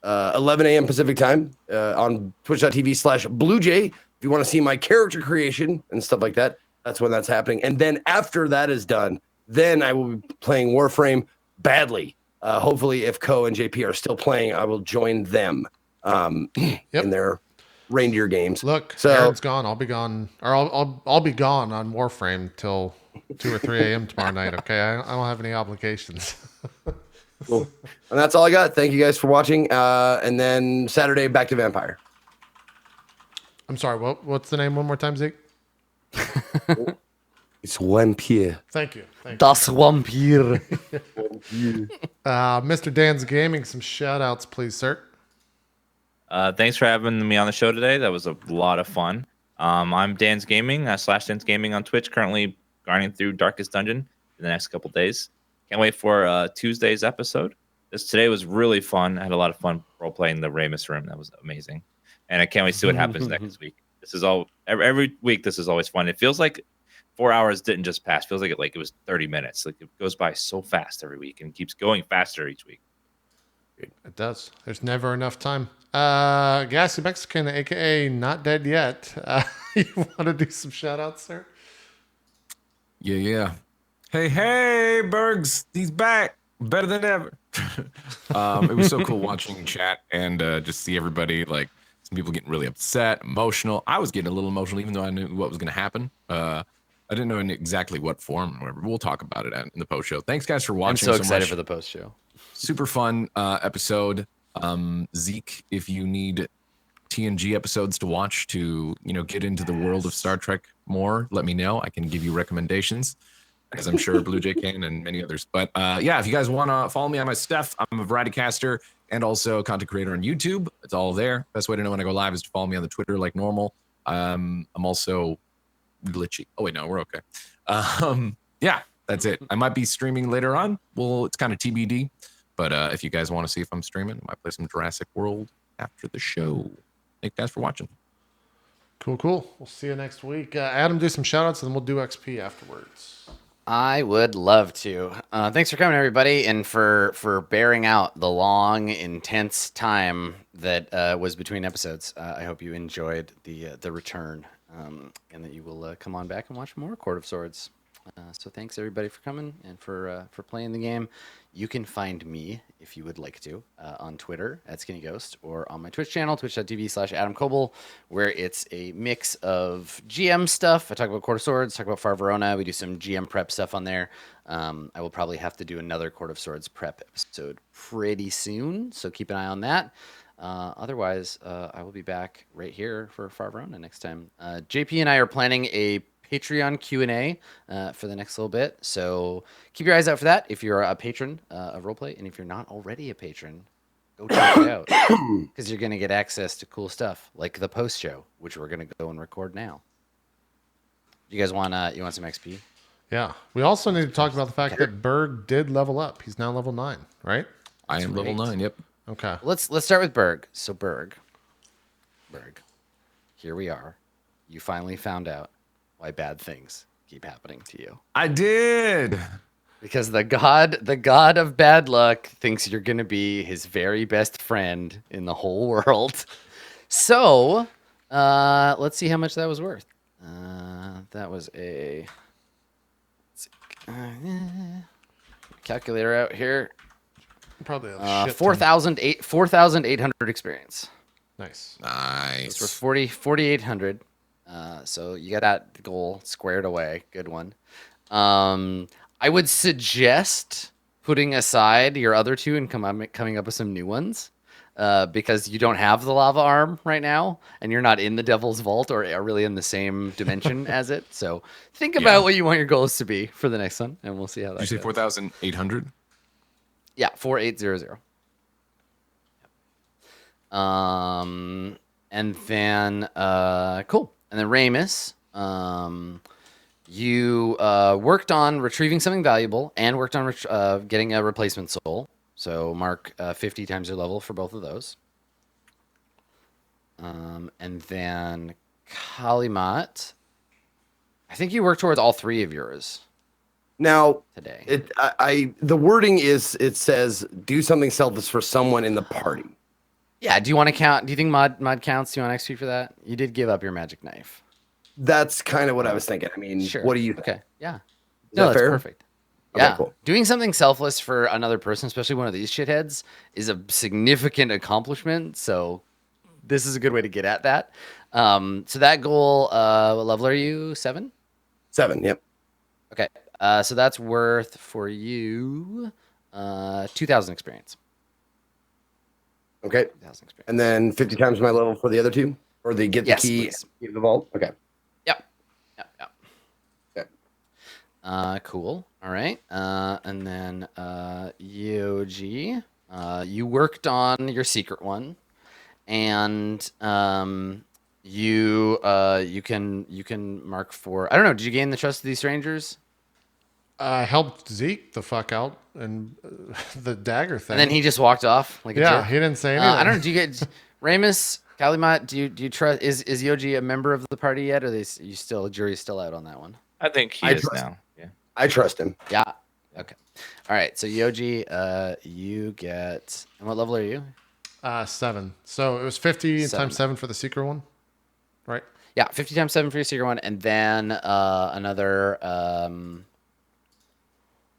11 a.m. Pacific time on twitch.tv/BlueJay. If you want to see my character creation and stuff like that, that's when that's happening. And then after that is done, then I will be playing Warframe badly. Hopefully, if Co and JP are still playing, I will join them in their reindeer games. Look, So- Aaron's gone. I'll be gone, or I'll be gone on Warframe till 2 or 3 a.m. tomorrow night. Okay, I don't have any obligations. Cool. And that's all I got. Thank you guys for watching. And then Saturday, back to Vampire. I'm sorry. What's the name one more time, Zeke? It's Vampire. Thank you. Thank you. Das Vampir. Mr. Dan's Gaming, some shout outs, please, sir. Thanks for having me on the show today. That was a lot of fun. I'm Dan's Gaming, slash Dan's Gaming on Twitch, currently grinding through Darkest Dungeon in the next couple days. Can't wait for Tuesday's episode. Today was really fun. I had a lot of fun role playing the Ramus room. That was amazing. And I can't wait to see what happens next week. This is all every week. This is always fun. It feels like 4 hours didn't just pass. It feels like it was 30 minutes. Like it goes by so fast every week and keeps going faster each week. It does. There's never enough time. GassyMexican, aka Not Dead Yet. You want to do some shout outs, sir? Yeah. Hey, Bergs, he's back. Better than ever. It was so cool watching chat and just see everybody, like, some people getting really upset, emotional. I was getting a little emotional, even though I knew what was going to happen. I didn't know in exactly what form. Whatever. We'll talk about it in the post show. Thanks, guys, for watching. I'm so excited much. for the post show. Super fun episode. Zeke, if you need TNG episodes to watch to, get into the world of Star Trek more, let me know. I can give you recommendations, as I'm sure Blue Jay can and many others. But yeah, if you guys want to follow me on my stuff, I'm a variety caster and also a content creator on YouTube. It's all there. Best way to know when I go live is to follow me on the Twitter like normal. I'm also glitchy. Oh wait, no, we're okay. Yeah, that's it. I might be streaming later on. Well, it's kind of TBD. But if you guys want to see if I'm streaming, I might play some Jurassic World after the show. Thank you guys for watching. Cool. We'll see you next week. Adam, do some shout outs and then we'll do XP afterwards. I would love to. Thanks for coming, everybody, and for bearing out the long, intense time that was between episodes. I hope you enjoyed the return, and that you will come on back and watch more Court of Swords. So thanks everybody for coming and for playing the game. You can find me, if you would like to, on Twitter at skinnyghost or on my Twitch channel, twitch.tv/Adam Coble, where it's a mix of GM stuff. I talk about Court of Swords, talk about Far Verona. We do some GM prep stuff on there. I will probably have to do another Court of Swords prep episode pretty soon, so keep an eye on that. Otherwise, I will be back right here for Far Verona next time. JP and I are planning a Patreon Q&A for the next little bit, so keep your eyes out for that if you're a patron of RollPlay, and if you're not already a patron, go check it out, because you're going to get access to cool stuff like the post show, which we're going to go and record now. You guys want some XP? Yeah. We also need to talk about the fact that Berg did level up. He's now level 9, right? I am level 9. Yep. Okay. Let's start with Berg. So Berg, here we are. You finally found out why bad things keep happening to you. I did. Because the god of bad luck thinks you're going to be his very best friend in the whole world. So, let's see how much that was worth. That was a calculator out here. Probably 4,800 experience. Nice. Nice. It's for 4,800. So you got that goal squared away. Good one. I would suggest putting aside your other two and coming up with some new ones, because you don't have the lava arm right now, and you're not in the Devil's Vault or are really in the same dimension as it. So think about what you want your goals to be for the next one, and we'll see how that goes. Did you say 4,800? Yeah, 4,800. And then cool. And then Ramus, you worked on retrieving something valuable and worked on getting a replacement soul. So mark 50 times your level for both of those. And then Kalimat, I think you worked towards all three of yours Now, today. the wording is, it says, do something selfless for someone in the party. Yeah, do you want to count? Do you think mod counts? Do you want XP for that? You did give up your magic knife. That's kind of what I was thinking. I mean, Sure. what do you think? Okay, yeah. that That's fair? perfect. Okay, Yeah, cool. doing something selfless for another person, especially one of these shitheads, is a significant accomplishment. So this is a good way to get at that. So that goal, what level are you? 7? 7, yep. Okay. So that's worth for you 2,000 experience. Okay. 2,000 experience. And then 50 times my level for the other two? Or they get the Yes, key, please. key of the vault? Okay. Yep. Okay. Cool. All right. And then EOG, you worked on your secret one, and you can mark for. I don't know. Did you gain the trust of these strangers? I helped Zeke the fuck out and the dagger thing. And then he just walked off like a yeah, jerk. he didn't say anything. I don't know. Do you get Ramus, Kalimat? Do you trust? Is Yoji a member of the party yet, or you still jury's still out on that one? I think he I is trust- now. Yeah. I trust him. Yeah. Okay. All right. So Yoji, you get. And what level are you? 7. So it was 50 7. times 7 for the secret one, right? Yeah, 50 times 7 for your secret one, and then another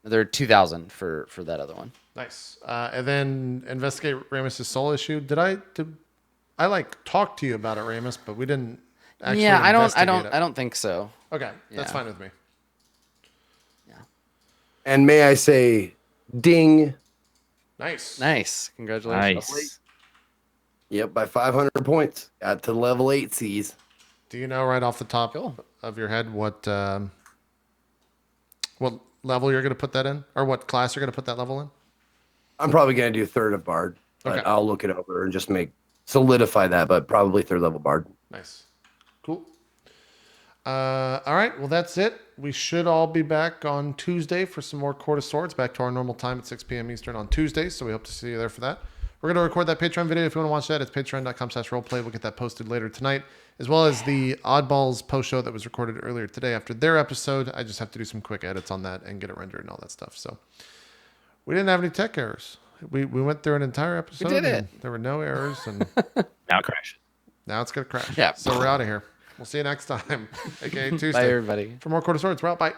2,000 for that other one. Nice. And then investigate Ramus's soul issue. Did I like talk to you about it, Ramus, but we didn't actually Yeah, I investigate it. don't think so. Okay, that's Yeah. fine with me. And may I say, ding. Nice. Nice. Congratulations. Nice. Yep, by 500 points. Got to level 8 Cs. Do you know right off the top Cool. of your head what level you're going to put that in, or what class you're going to put that level in? I'm probably going to do third of Bard, but Okay. I'll look it over and just solidify that, but probably third level Bard. Nice. Cool. All right. Well, that's it. We should all be back on Tuesday for some more Court of Swords, back to our normal time at 6 p.m. Eastern on Tuesdays. So we hope to see you there for that. We're going to record that Patreon video. If you want to watch that, it's patreon.com/roleplay. We'll get that posted later tonight, as well as the Oddballs post show that was recorded earlier today after their episode. I just have to do some quick edits on that and get it rendered and all that stuff. So we didn't have any tech errors. We went through an entire episode. did it. And there were no errors, and Now it crashes. now it's going to crash. Yeah. So we're out of here. We'll see you next time. Okay, Tuesday. Bye, everybody. For more Court of Swords, we're out. Bye.